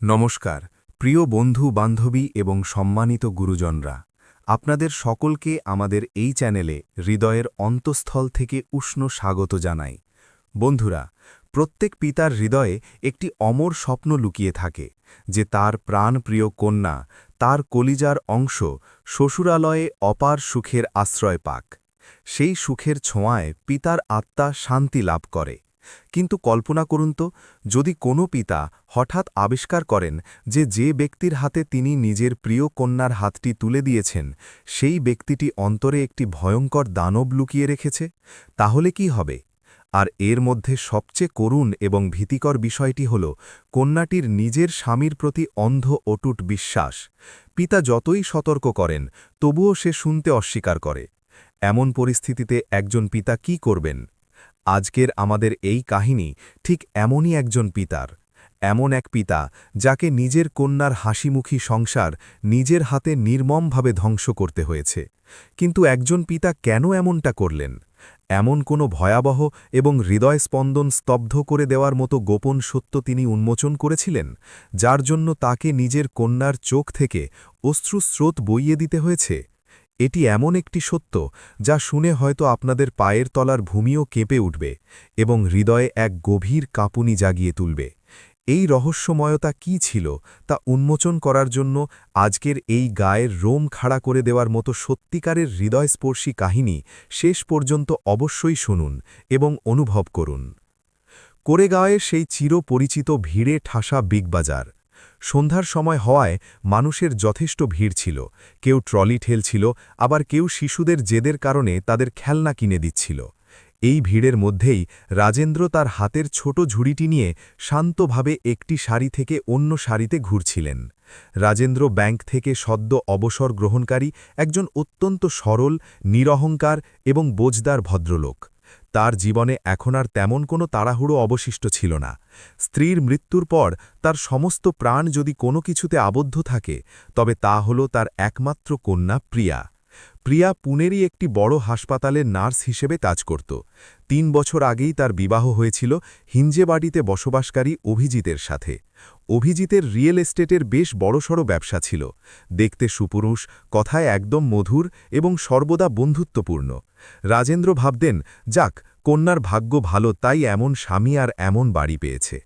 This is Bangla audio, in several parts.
নমস্কার প্রিয় বন্ধু বান্ধবী এবং সম্মানিত গুরুজনরা আপনাদের সকলকে আমাদের এই চ্যানেলে হৃদয়ের অন্তঃস্থল থেকে উষ্ণ স্বাগত জানাই বন্ধুরা প্রত্যেক পিতার হৃদয়ে একটি অমর স্বপ্ন লুকিয়ে থাকে যে তার প্রাণপ্রিয় কন্যা তার কলিজার অংশ শ্বশুরালয়ে অপার সুখের আশ্রয় পাক সেই সুখের ছোঁয়ায় পিতার আত্মা শান্তি লাভ করে কিন্তু কল্পনা করুন তো যদি কোনো পিতা হঠাৎ আবিষ্কার করেন যে ব্যক্তির হাতে তিনি নিজের প্রিয় কন্যার হাতটি তুলে দিয়েছেন সেই ব্যক্তিটি অন্তরে একটি ভয়ঙ্কর দানব লুকিয়ে রেখেছে তাহলে কি হবে আর এর মধ্যে সবচেয়ে করুণ এবং ভীতিকর বিষয়টি হল কন্যাটির নিজের স্বামীর প্রতি অন্ধ অটুট বিশ্বাস পিতা যতই সতর্ক করেন তবুও সে শুনতে অস্বীকার করে এমন পরিস্থিতিতে একজন পিতা কি করবেন আজকের আমাদের এই কাহিনী ঠিক এমনই একজন পিতার এমন এক পিতা যাকে নিজের কন্যার হাসিমুখী সংসার নিজের হাতে নির্মমভাবে ধ্বংস করতে হয়েছে কিন্তু একজন পিতা কেন এমনটা করলেন এমন কোনো ভয়াবহ এবং হৃদয়স্পন্দন স্তব্ধ করে দেওয়ার মতো গোপন সত্য তিনি উন্মোচন করেছিলেন যার জন্য তাকে নিজের কন্যার চোখ থেকে অশ্রুস্রোত বইয়ে দিতে হয়েছে এটি এমন একটি সত্য যা শুনে হয়তো আপনাদের পায়ের তলার ভূমিও কেঁপে উঠবে এবং হৃদয়ে এক গভীর কাঁপুনি জাগিয়ে তুলবে এই রহস্যময়তা কি ছিল তা উন্মোচন করার জন্য আজকের এই গায়ের রোম খাড়া করে দেওয়ার মতো সত্যিকারের হৃদয়স্পর্শী কাহিনী শেষ পর্যন্ত অবশ্যই শুনুন এবং অনুভব করুন কোরেগাঁওয়ের সেই চিরপরিচিত ভিড়ে ঠাসা বিগবাজার সন্ধ্যার সময় হওয়ায় মানুষের যথেষ্ট ভিড় ছিল কেউ ট্রলি ঠেলছিল আবার কেউ শিশুদের জেদের কারণে তাদের খেলনা কিনে দিচ্ছিল এই ভিড়ের মধ্যেই রাজেন্দ্র তার হাতের ছোট ঝুড়িটি নিয়ে শান্তভাবে একটি সারি থেকে অন্য সারিতে ঘুরছিলেন রাজেন্দ্র ব্যাংক থেকে সদ্য অবসর গ্রহণকারী একজন অত্যন্ত সরল নিরহংকার এবং বোঝদার ভদ্রলোক তার জীবনে এখন আর তেমন কোনো তাড়াহুড়ো অবশিষ্ট ছিল না স্ত্রীর মৃত্যুর পর তার সমস্ত প্রাণ যদি কোনো কিছুতে আবদ্ধ থাকে তবে তা হল তার একমাত্র কন্যা প্রিয়া প্রিয়া পুনেরই একটি বড় হাসপাতালের নার্স হিসেবে কাজ করত ৩ বছর আগেই তার বিবাহ হয়েছিল হিঞ্জেবাড়িতে বসবাসকারী অভিজিতের সাথে অভিজিতের রিয়েল এস্টেটের বেশ বড়সড় ব্যবসা ছিল দেখতে সুপুরুষ কথায় একদম মধুর এবং সর্বদা বন্ধুত্বপূর্ণ রাজেন্দ্র ভাবতেন যাক কন্যার ভাগ্য ভালো তাই এমন স্বামী আর এমন বাড়ি পেয়েছে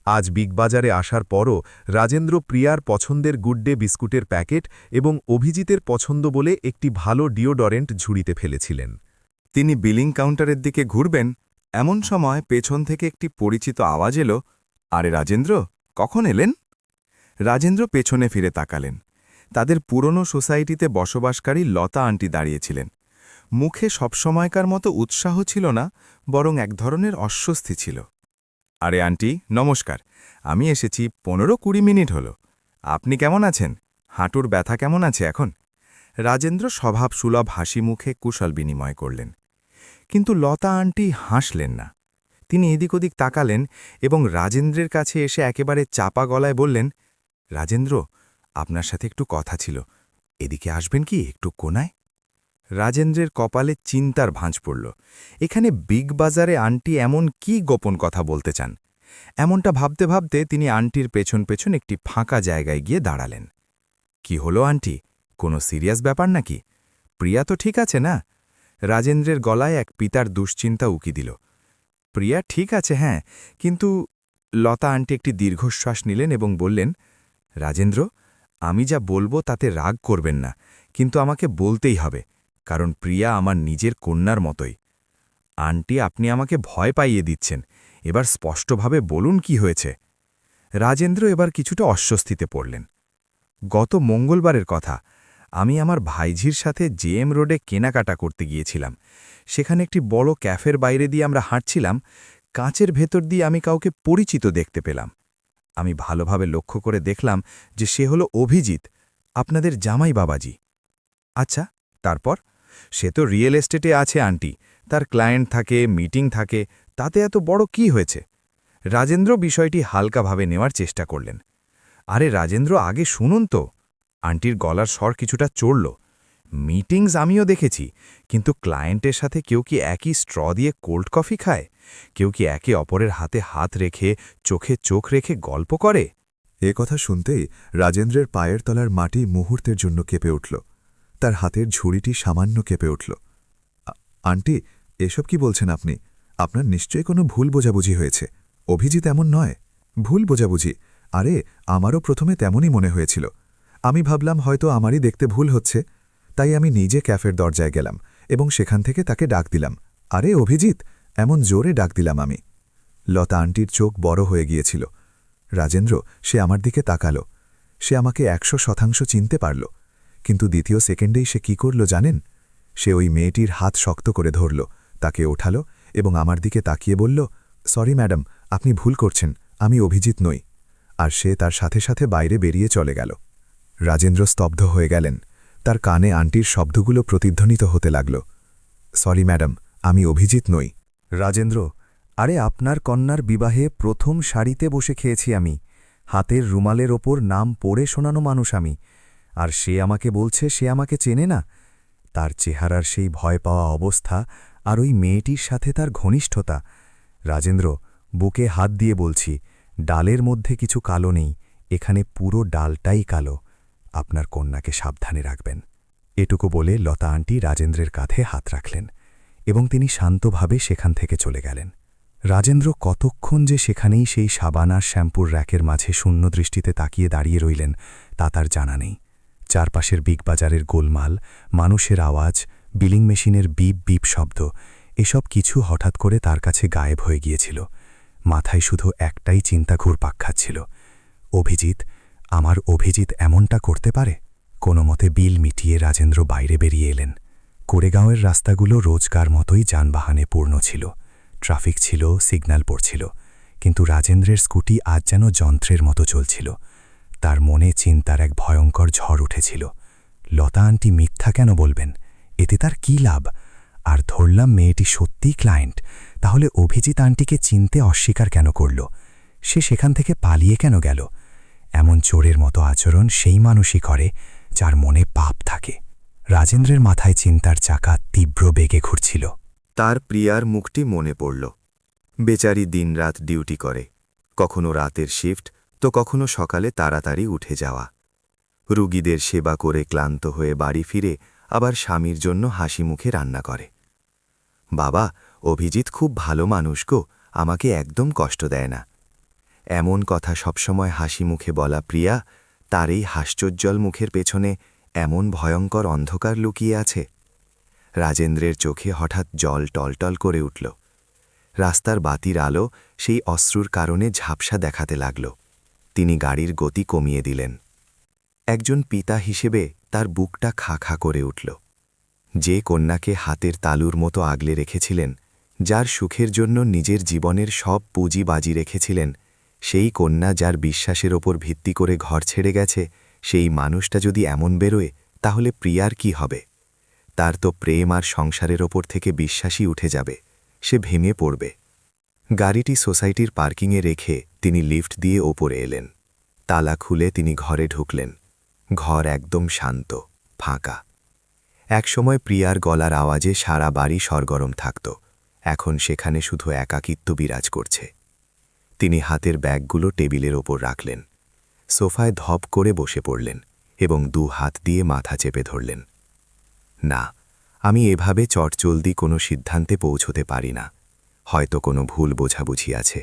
আজ বিগবাজারে আসার পরও রাজেন্দ্র প্রিয়ার পছন্দের গুডডে বিস্কুটের প্যাকেট এবং অভিজিতের পছন্দ বলে একটি ভালো ডিওডরেন্ট ঝুড়িতে ফেলেছিলেন তিনি বিলিং কাউন্টারের দিকে ঘুরবেন এমন সময় পেছন থেকে একটি পরিচিত আওয়াজ এলো আরে রাজেন্দ্র কখন এলেন রাজেন্দ্র পেছনে ফিরে তাকালেন তাদের পুরনো সোসাইটিতে বসবাসকারী লতা আন্টি দাঁড়িয়েছিলেন মুখে সবসময়কার মতো উৎসাহ ছিল না বরং এক ধরনের অস্বস্তি ছিল আরে আন্টি নমস্কার আমি এসেছি ১৫-২০ মিনিট হল আপনি কেমন আছেন হাঁটুর ব্যথা কেমন আছে এখন রাজেন্দ্র স্বভাবসুলভ হাসি মুখে কুশল বিনিময় করলেন কিন্তু লতা আন্টি হাসলেন না তিনি এদিক ওদিক তাকালেন এবং রাজেন্দ্রের কাছে এসে একেবারে চাপা গলায় বললেন রাজেন্দ্র আপনার সাথে একটু কথা ছিল এদিকে আসবেন কি একটু কোনায় রাজেন্দ্রের কপালে চিন্তার ভাঁজ পড়ল এখানে বিগ বাজারে আন্টি এমন কি গোপন কথা বলতে চান এমনটা ভাবতে ভাবতে তিনি আন্টির পেছন পেছন একটি ফাঁকা জায়গায় গিয়ে দাঁড়ালেন কি হলো আন্টি কোনো সিরিয়াস ব্যাপার নাকি প্রিয়া তো ঠিক আছে না রাজেন্দ্রের গলায় এক পিতার দুশ্চিন্তা উকি দিল প্রিয়া ঠিক আছে হ্যাঁ কিন্তু লতা আন্টি একটি দীর্ঘশ্বাস নিলেন এবং বললেন রাজেন্দ্র আমি যা বলবো তাতে রাগ করবেন না কিন্তু আমাকে বলতেই হবে কারণ প্রিয়া আমার নিজের কন্যার মতোই আন্টি আপনি আমাকে ভয় পাইয়ে দিচ্ছেন এবার স্পষ্টভাবে বলুন কি হয়েছে রাজেন্দ্র এবার কিছুটা অস্বস্তিতে পড়লেন গত মঙ্গলবারের কথা আমি আমার ভাইঝির সাথে জেএম রোডে কেনাকাটা করতে গিয়েছিলাম সেখানে একটি বড় ক্যাফের বাইরে দিয়ে আমরা হাঁটছিলাম কাঁচের ভেতর দিয়ে আমি কাউকে পরিচিত দেখতে পেলাম আমি ভালোভাবে লক্ষ্য করে দেখলাম যে সে হলো অভিজিৎ আপনাদের জামাই বাবাজি আচ্ছা তারপর সে তো রিয়েল এস্টেটে আছে আন্টি তার ক্লায়েন্ট থাকে মিটিং থাকে তাতে এত বড় কি হয়েছে রাজেন্দ্র বিষয়টি হালকাভাবে নেওয়ার চেষ্টা করলেন আরে রাজেন্দ্র আগে শুনুন তো আন্টির গলার স্বর কিছুটা চড়ল মিটিংস আমিও দেখেছি কিন্তু ক্লায়েন্টের সাথে কেউ কি একই স্ট্র দিয়ে কোল্ড কফি খায় কেউ কি একে অপরের হাতে হাত রেখে চোখে চোখ রেখে গল্প করে এ কথা শুনতেই রাজেন্দ্রের পায়ের তলার মাটি মুহূর্তের জন্য কেঁপে উঠল। তার হাতের ঝুড়িটি সামান্য কেঁপে উঠল। আন্টি, এসব কি বলছেন আপনি? আপনার নিশ্চয়ই কোনো ভুল বোঝাবুঝি হয়েছে। অভিজিৎ এমন নয়। ভুল বোঝাবুঝি? আরে, আমারও প্রথমে তেমনই মনে হয়েছিল। আমি ভাবলাম হয়তো আমারই দেখতে ভুল হচ্ছে, তাই আমি নিজে ক্যাফের দরজায় গেলাম এবং সেখান থেকে তাকে ডাক দিলাম। আরে অভিজিৎ, এমন জোরে ডাক দিলাম আমি। লতা আন্টির চোখ বড় হয়ে গিয়েছিল। রাজেন্দ্র, সে আমার দিকে তাকালো। সে আমাকে ১০০% চিনতে পারল। কিন্তু দ্বিতীয় সেকেন্ডেই সে কি করল জানেন? সে ওই মেয়েটির হাত শক্ত করে ধরল, তাকে ওঠালো এবং আমার দিকে তাকিয়ে বলল, সরি ম্যাডাম, আপনি ভুল করছেন, আমি অভিজিৎ নই। আর সে তার সাথে সাথে বাইরে বেরিয়ে চলে গেল। রাজেন্দ্র স্তব্ধ হয়ে গেলেন। তার কানে আন্টির শব্দগুলো প্রতিধ্বনিত হতে লাগল, সরি ম্যাডাম, আমি অভিজিৎ নই। রাজেন্দ্র, আরে আপনার কন্যার বিবাহে প্রথম সারিতে বসে খেয়েছি আমি। হাতের রুমালের ওপর নাম পড়ে শোনানো মানুষ আমি। আর সে আমাকে বলছে সে আমাকে চেনে না। তার চেহারার সেই ভয় পাওয়া অবস্থা আর ওই মেয়েটির সাথে তার ঘনিষ্ঠতা। রাজেন্দ্র, বুকে হাত দিয়ে বলছি, ডালের মধ্যে কিছু কালো নেই, এখানে পুরো ডালটাই কালো। আপনার কন্যাকে সাবধানে রাখবেন। এটুকু বলে লতা আন্টি রাজেন্দ্রের কাঁধে হাত রাখলেন এবং তিনি শান্তভাবে সেখান থেকে চলে গেলেন। রাজেন্দ্র কতক্ষণ যে সেখানেই সেই সাবান আর শ্যাম্পুর র্যাকের মাঝে শূন্য দৃষ্টিতে তাকিয়ে দাঁড়িয়ে রইলেন তা তার জানা নেই। চারপাশের বিগবাজারের গোলমাল, মানুষের আওয়াজ, বিলিং মেশিনের বিপ বিপ শব্দ, এসব কিছু হঠাৎ করে তার কাছে গায়েব হয়ে গিয়েছিল। মাথায় শুধু একটাই চিন্তা ঘুরপাক খাচ্ছিল, অভিজিৎ, আমার অভিজিৎ এমনটা করতে পারে? কোনো মতে বিল মিটিয়ে রাজেন্দ্র বাইরে বেরিয়ে এলেন। কোরেগাঁওয়ের রাস্তাগুলো রোজকার মতোই যানবাহনে পূর্ণ ছিল। ট্রাফিক ছিল, সিগন্যাল পড়ছিল, কিন্তু রাজেন্দ্রের স্কুটি আজ যেন যন্ত্রের মতো চলছিল। তার মনে চিন্তার এক ভয়ঙ্কর ঝড় উঠেছিল। লতা আন্টি মিথ্যা কেন বলবেন? এতে তার কী লাভ? আর ধরলাম মেয়েটি সত্যিই ক্লায়েন্ট, তাহলে অভিজিৎ আন্টিকে চিনতে অস্বীকার কেন করল? সে সেখান থেকে পালিয়ে কেন গেল? এমন চোরের মতো আচরণ সেই মানুষই করে যার মনে পাপ থাকে। রাজেন্দ্রের মাথায় চিন্তার চাকা তীব্র বেগে ঘুরছিল। তার প্রিয়ার মুখটি মনে পড়ল। বেচারি দিনরাত ডিউটি করে, কখনো রাতের শিফট তো কখনো সকালে তাড়াতাড়ি উঠে যাওয়া। রুগীদের সেবা করে ক্লান্ত হয়ে বাড়ি ফিরে আবার স্বামীর জন্য হাসি মুখে রান্না করে। বাবা, অভিজিৎ খুব ভালো মানুষ গো, আমাকে একদম কষ্ট দেয় না। এমন কথা সবসময় হাসি মুখে বলা প্রিয়া, তার এই হাস্যোজ্জ্বল মুখের পেছনে এমন ভয়ঙ্কর অন্ধকার লুকিয়ে আছে। রাজেন্দ্রের চোখে হঠাৎ জল টলটল করে উঠল। রাস্তার বাতির আলো সেই অশ্রুর কারণে ঝাপসা দেখাতে লাগল। তিনি গাড়ির গতি কমিয়ে দিলেন। একজন পিতা হিসেবে তার বুকটা খা খা করে উঠল। যে কন্যাকে হাতের তালুর মতো আগলে রেখেছিলেন, যার সুখের জন্য নিজের জীবনের সব পুঁজি বাজি রেখেছিলেন, সেই কন্যা যার বিশ্বাসের ওপর ভিত্তি করে ঘর ছেড়ে গেছে, সেই মানুষটা যদি এমন বেরোয়, তাহলে প্রিয়ার কি হবে? তার তো প্রেম আর সংসারের ওপর থেকে বিশ্বাসই উঠে যাবে। সে ভেঙে পড়বে। গাড়িটি সোসাইটির পার্কিংয়ে রেখে তিনি লিফট দিয়ে ওপরে এলেন। তালা খুলে তিনি ঘরে ঢুকলেন। ঘর একদম শান্ত, ফাঁকা। একসময় প্রিয়ার গলার আওয়াজে সারা বাড়ি সরগরম থাকত, এখন সেখানে শুধু একাকিত্ব বিরাজ করছে। তিনি হাতের ব্যাগগুলো টেবিলের ওপর রাখলেন, সোফায় ধপ করে বসে পড়লেন এবং 2 হাত দিয়ে মাথা চেপে ধরলেন। না, আমি এভাবে চটজলদি কোনো সিদ্ধান্তে পৌঁছতে পারি না। হয়তো কোনো ভুল বোঝাবুঝি আছে,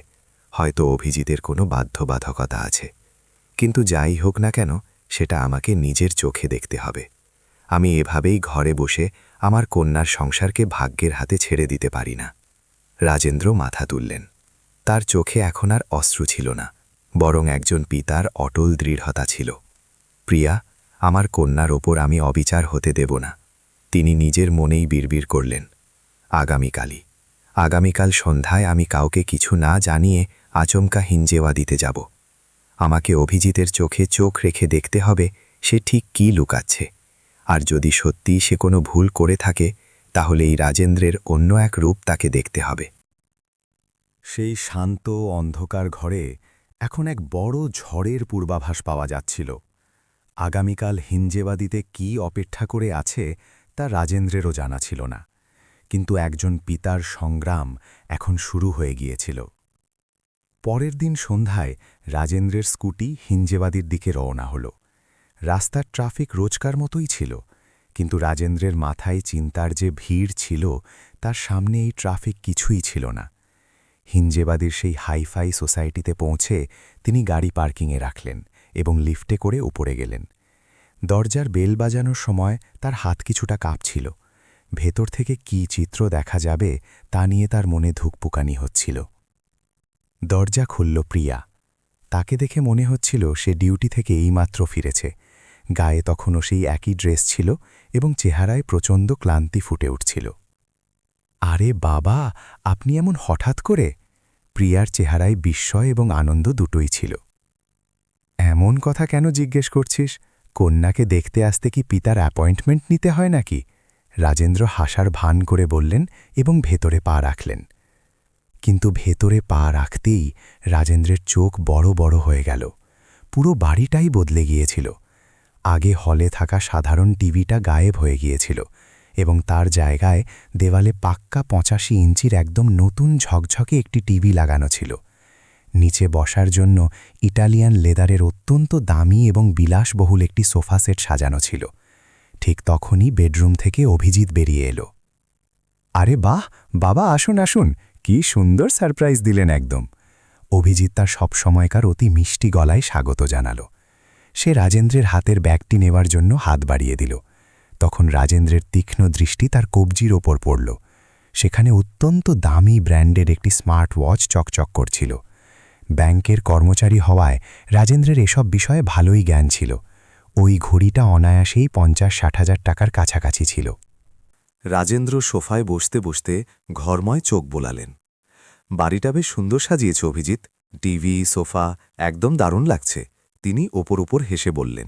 হয়তো অভিজিতের কোনো বাধ্যবাধকতা আছে, কিন্তু যাই হোক না কেন, সেটা আমাকে নিজের চোখে দেখতে হবে। আমি এভাবেই ঘরে বসে আমার কন্যার সংসারকে ভাগ্যের হাতে ছেড়ে দিতে পারি না। রাজেন্দ্র মাথা তুললেন। তার চোখে এখন আর অশ্রু ছিল না, বরং একজন পিতার অটল দৃঢ়তা ছিল। প্রিয়া, আমার কন্যার ওপর আমি অবিচার হতে দেব না। তিনি নিজের মনেই বিড়বিড় করলেন, আগামীকাল সন্ধ্যায় আমি কাউকে কিছু না জানিয়ে আচমকা হিঞ্জেওয়া দিতে যাব। আমাকে অভিজিতের চোখে চোখ রেখে দেখতে হবে সে ঠিক কী লুকাচ্ছে, আর যদি সত্যি সে কোনো ভুল করে থাকে, তাহলে এই রাজেন্দ্রের অন্য এক রূপ তাকে দেখতে হবে। সেই শান্ত অন্ধকার ঘরে এখন এক বড় ঝড়ের পূর্বাভাস পাওয়া যাচ্ছিল। আগামীকাল হিঞ্জেবাদিতে কি অপেক্ষা করে আছে তা রাজেন্দ্রেরও জানা ছিল না, কিন্তু একজন পিতার সংগ্রাম এখন শুরু হয়ে গিয়েছিল। পরের দিন সন্ধ্যায় রাজেন্দ্রের স্কুটি হিঞ্জেবাদির দিকে রওনা হল। রাস্তার ট্রাফিক রোজকার মতোই ছিল, কিন্তু রাজেন্দ্রের মাথায় চিন্তার যে ভিড় ছিল তার সামনে এই ট্রাফিক কিছুই ছিল না। হিঞ্জেবাদির সেই হাইফাই সোসাইটিতে পৌঁছে তিনি গাড়ি পার্কিংয়ে রাখলেন এবং লিফটে করে উপরে গেলেন। দরজার বেল বাজানোর সময় তার হাত কিছুটা কাঁপছিল। ভেতর থেকে কী চিত্র দেখা যাবে তা নিয়ে তার মনে ধুকপুকানি হচ্ছিল। দরজা খুলল প্রিয়া। তাকে দেখে মনে হচ্ছিল সে ডিউটি থেকে এইমাত্র ফিরেছে। গায়ে তখনও সেই একই ড্রেস ছিল এবং চেহারায় প্রচণ্ড ক্লান্তি ফুটে উঠছিল। আরে বাবা, আপনি এমন হঠাৎ করে? প্রিয়ার চেহারায় বিস্ময় এবং আনন্দ দুটোই ছিল। এমন কথা কেন জিজ্ঞেস করছিস? কন্যাকে দেখতে আসতে কি পিতার অ্যাপয়েন্টমেন্ট নিতে হয় নাকি? রাজেন্দ্র হাসার ভান করে বললেন এবং ভেতরে পা রাখলেন। কিন্তু ভেতরে পা রাখতেই রাজেন্দ্রের চোখ বড় বড় হয়ে গেল। পুরো বাড়িটাই বদলে গিয়েছিল। আগে হলে থাকা সাধারণ টিভিটা গায়েব হয়ে গিয়েছিল এবং তার জায়গায় দেওয়ালে পাক্কা ৮৫ ইঞ্চির একদম নতুন ঝকঝকে একটি টিভি লাগানো ছিল। নিচে বসার জন্য ইটালিয়ান লেদারের অত্যন্ত দামি এবং বিলাসবহুল একটি সোফা সেট সাজানো ছিল। ঠিক তখনই বেডরুম থেকে অভিজিৎ বেরিয়ে এলো। আরে বাহ বাবা, আসুন আসুন, কি সুন্দর সারপ্রাইজ দিলেন একদম। অভিজিৎ তার সবসময়কার অতি মিষ্টি গলায় স্বাগত জানালো। সে রাজেন্দ্রের হাতের ব্যাগটি নেওয়ার জন্য হাত বাড়িয়ে দিল। তখন রাজেন্দ্রের তীক্ষ্ণ দৃষ্টি তার কবজির ওপর পড়ল। সেখানে অত্যন্ত দামি ব্র্যান্ডের একটি স্মার্ট ওয়াচ চকচক করছিল। ব্যাংকের কর্মচারী হওয়ায় রাজেন্দ্রের এসব বিষয়ে ভালোই জ্ঞান ছিল। ওই ঘড়িটা অনায়াসেই ৫০-৬০ হাজার টাকার কাছাকাছি ছিল। রাজেন্দ্র সোফায় বসতে বসতে ঘরময় চোখ বোলালেন। বাড়িটা বেশ সুন্দর সাজিয়েছে অভিজিৎ, টিভি, সোফা, একদম দারুণ লাগছে, তিনি ওপর হেসে বললেন।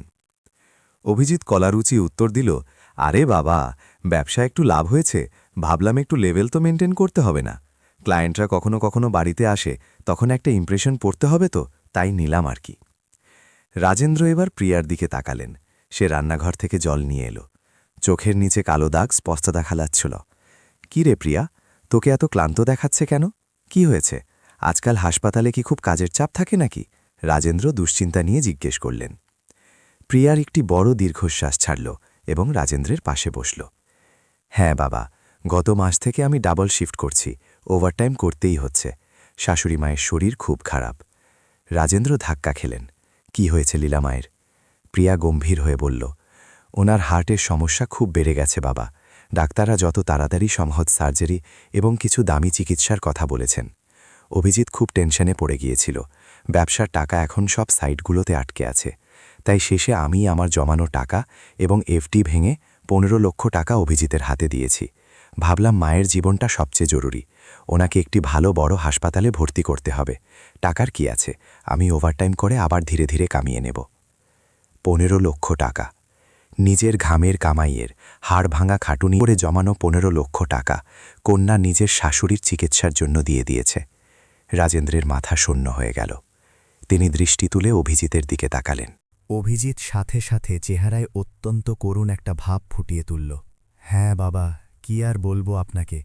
অভিজিৎ কলারুচি উত্তর দিল, আরে বাবা, ব্যবসা একটু লাভ হয়েছে, ভাবলাম একটু লেভেল তো মেনটেন করতে হবে না। ক্লায়েন্টরা কখনো কখনো বাড়িতে আসে, তখন একটা ইমপ্রেশন পড়তে হবে তো, তাই নিলাম আর কি। রাজেন্দ্র এবার প্রিয়ার দিকে তাকালেন। সে রান্নাঘর থেকে জল নিয়ে এলো। চোখের নিচে কালো দাগ স্পষ্ট দেখা যাচ্ছিল। কি রে প্রিয়া, তোকে এত ক্লান্ত দেখাচ্ছে কেন? কি হয়েছে? আজকাল হাসপাতালে কি খুব কাজের চাপ থাকে নাকি? রাজেন্দ্র দুশ্চিন্তা নিয়ে জিজ্ঞেস করলেন। প্রিয়ার একটি বড় দীর্ঘশ্বাস ছাড়ল এবং রাজেন্দ্রের পাশে বসল। হ্যাঁ বাবা, গত মাস থেকে আমি ডাবল শিফট করছি, ওভারটাইম করতেই হচ্ছে। শাশুড়ি মায়ের শরীর খুব খারাপ। রাজেন্দ্র ধাক্কা খেলেন। কি হয়েছে লীলামায়ের? প্রিয়া গম্ভীর হয়ে বলল, ওনার হার্টের সমস্যা খুব বেড়ে গেছে বাবা। ডাক্তাররা যত তাড়াতাড়ি সম্ভব সার্জারি এবং কিছু দামি চিকিৎসার কথা বলেছেন। অভিজিৎ খুব টেনশনে পড়ে গিয়েছিল। ব্যবসার টাকা এখন সব সাইটগুলোতে আটকে আছে। তাই শেষে আমি আমার জমানো টাকা এবং এফডি ভেঙে ১৫ লক্ষ টাকা অভিজিতের হাতে দিয়েছি। ভাবলাম মায়ের জীবনটা সবচেয়ে জরুরি, ওনাকে একটি ভালো বড় হাসপাতালে ভর্তি করতে হবে। টাকার কি আছে, আমি ওভারটাইম করে আবার ধীরে ধীরে কামিয়ে নেব। ১৫ লক্ষ টাকা, নিজের ঘামের কামাইয়ের হাড় ভাঙা খাটুনি করে জমানো ১৫ লক্ষ টাকা কন্যা নিজের শাশুড়ির চিকিৎসার জন্য দিয়ে দিয়েছে। রাজেন্দ্রের মাথা শূন্য হয়ে গেল। তিনি দৃষ্টি তুলে অভিজিতের দিকে তাকালেন। অভিজিৎ সাথে সাথে চেহারায় অত্যন্ত করুণ একটা ভাব ফুটিয়ে তুলল। হ্যাঁ বাবা, কি আর বলবো আপনাকে,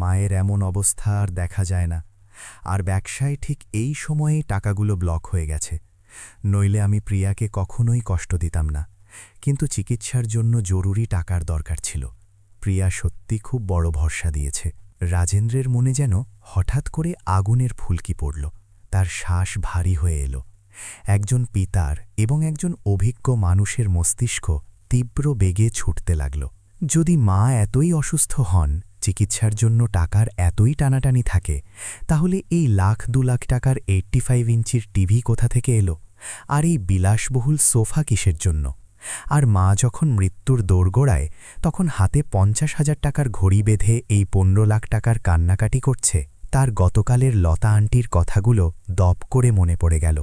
মায়ের এমন অবস্থা আর দেখা যায় না। আর ব্যবসায় ঠিক এই সময়েই টাকাগুলো ব্লক হয়ে গেছে, নইলে আমি প্রিয়াকে কখনোই কষ্ট দিতাম না। কিন্তু চিকিৎসার জন্য জরুরি টাকার দরকার ছিল। প্রিয়া সত্যি খুব বড় ভরসা দিয়েছে। রাজেন্দ্রের মনে যেন হঠাৎ করে আগুনের ফুলকি পড়ল। তার শ্বাস ভারী হয়ে এলো। একজন পিতার এবং একজন অভিজ্ঞ মানুষের মস্তিষ্ক তীব্র বেগে ছুটতে লাগল। যদি মা এতই অসুস্থ হন, চিকিৎসার জন্য টাকার এতই টানাটানি থাকে, তাহলে এই ১,০০,০০০-২ লাখ টাকার 85 ইঞ্চির টিভি কোথা থেকে এলো? আর এই বিলাসবহুল সোফা কিসের জন্য? আর মা যখন মৃত্যুর দোরগোড়ায়, তখন হাতে ৫০,০০০ টাকার ঘড়ি বেঁধে এই ১৫ লাখ টাকার কান্নাকাটি করছে। তার গতকালের লতা আন্টির কথাগুলো দপ করে মনে পড়ে গেল।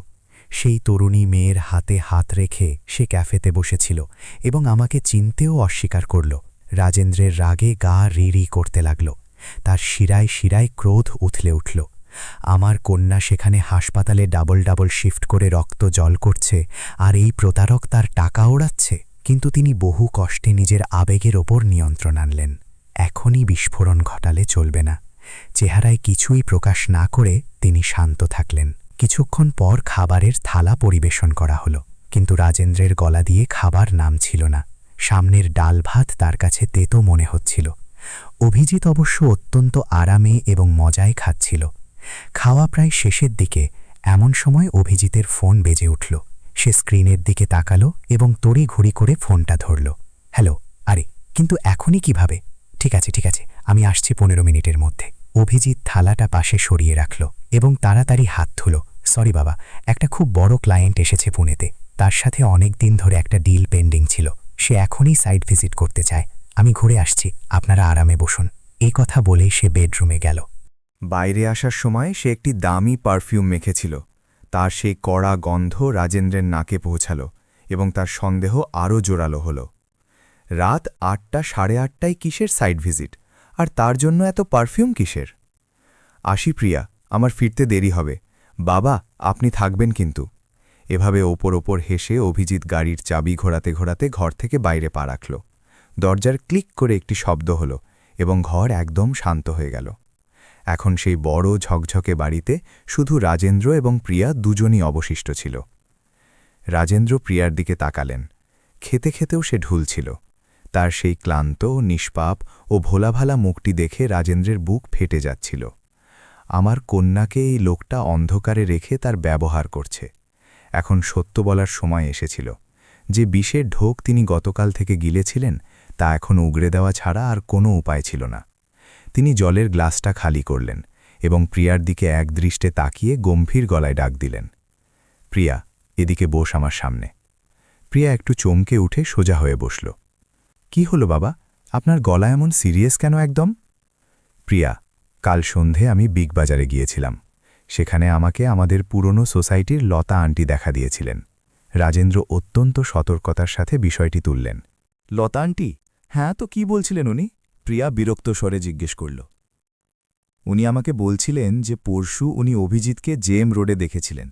সেই তরুণী মেয়ের হাতে হাত রেখে সে ক্যাফেতে বসেছিল এবং আমাকে চিনতেও অস্বীকার করল। রাজেন্দ্রের রাগে গা রি করতে লাগল। তার শিরায় শিরায় ক্রোধ উথলে উঠল। আমার কন্যা সেখানে হাসপাতালে ডাবল শিফট করে রক্ত জল করছে, আর এই প্রতারক তার টাকা ওড়াচ্ছে। কিন্তু তিনি বহু কষ্টে নিজের আবেগের ওপর নিয়ন্ত্রণ আনলেন। এখনই বিস্ফোরণ ঘটালে চলবে না। চেহারায় কিছুই প্রকাশ না করে তিনি শান্ত থাকলেন। কিছুক্ষণ পর খাবারের থালা পরিবেশন করা হলো, কিন্তু রাজেন্দ্রের গলা দিয়ে খাবার নামছিল না। সামনের ডাল ভাত তার কাছে তেতো মনে হচ্ছিল। অভিজিৎ অবশ্য অত্যন্ত আরামে এবং মজায় খাচ্ছিল। খাওয়া প্রায় শেষের দিকে এমন সময় অভিজিতের ফোন বেজে উঠল। সে স্ক্রিনের দিকে তাকালো এবং তড়িঘড়ি করে ফোনটা ধরল। হ্যালো, আরে কিন্তু এখনই কিভাবে? ঠিক আছে, আমি আসছি 15 মিনিটের মধ্যে। অভিজিৎ থালাটা পাশে সরিয়ে রাখল এবং তাড়াতাড়ি হাত ধুল। সরি বাবা, একটা খুব বড় ক্লায়েন্ট এসেছে পুনেতে, তার সাথে অনেক দিন ধরে একটা ডিল পেন্ডিং ছিল। সে এখনই সাইট ভিজিট করতে চায়। আমি ঘুরে আসছি, আপনারা আরামে বসুন। এই কথা বলেই সে বেডরুমে গেল। বাইরে আসার সময় সে একটি দামি পারফিউম মেখেছিল। তার সেই কড়া গন্ধ রাজেন্দ্রের নাকে পৌঁছাল এবং তার সন্দেহ আরও জোরালো হল। রাত 8টা, 8:30টায় কিসের সাইট ভিজিট, আর তার জন্য এত পারফিউম কিসের? আসি প্রিয়া, আমার ফিরতে দেরি হবে। বাবা, আপনি থাকবেন কিন্তু। এভাবে ওপর হেসে অভিজিৎ গাড়ির চাবি ঘোরাতে ঘোরাতে ঘর থেকে বাইরে পা রাখল। দরজার ক্লিক করে একটি শব্দ হল এবং ঘর একদম শান্ত হয়ে গেল। এখন সেই বড় ঝকঝকে বাড়িতে শুধু রাজেন্দ্র এবং প্রিয়া দুজনই অবশিষ্ট ছিল। রাজেন্দ্র প্রিয়ার দিকে তাকালেন। খেতে খেতেও সে ঢুলছিল। তার সেই ক্লান্ত, নিষ্পাপ ও ভোলাভালা মুখটি দেখে রাজেন্দ্রের বুক ফেটে যাচ্ছিল। আমার কন্যাকে এই লোকটা অন্ধকারে রেখে তার ব্যবহার করছে। এখন সত্য বলার সময় এসেছিল। যে বিষের ঢোক তিনি গতকাল থেকে গিলেছিলেন, তা এখন উগড়ে দেওয়া ছাড়া আর কোনো উপায় ছিল না। তিনি জলের গ্লাসটা খালি করলেন এবং প্রিয়ার দিকে একদৃষ্টে তাকিয়ে গম্ভীর গলায় ডাক দিলেন, প্রিয়া, এদিকে বস আমার সামনে। প্রিয়া একটু চমকে উঠে সোজা হয়ে বসল। কি হলো বাবা, আপনার গলা এমন সিরিয়াস কেন একদম? প্রিয়া, কাল সন্ধে আমি বিগ বাজারে গিয়েছিলাম। সেখানে আমাকে আমাদের পুরনো সোসাইটির লতা আন্টি দেখা দিয়েছিলেন। রাজেন্দ্র অত্যন্ত সতর্কতার সাথে বিষয়টি তুললেন। লতা আন্টি? হ্যাঁ, তো কি বলছিলেন উনি? প্রিয়া বিরক্ত স্বরে জিজ্ঞেস করল। উনি আমাকে বলছিলেন যে পরশু উনি অভিজিৎকে জেম রোডে দেখেছিলেন।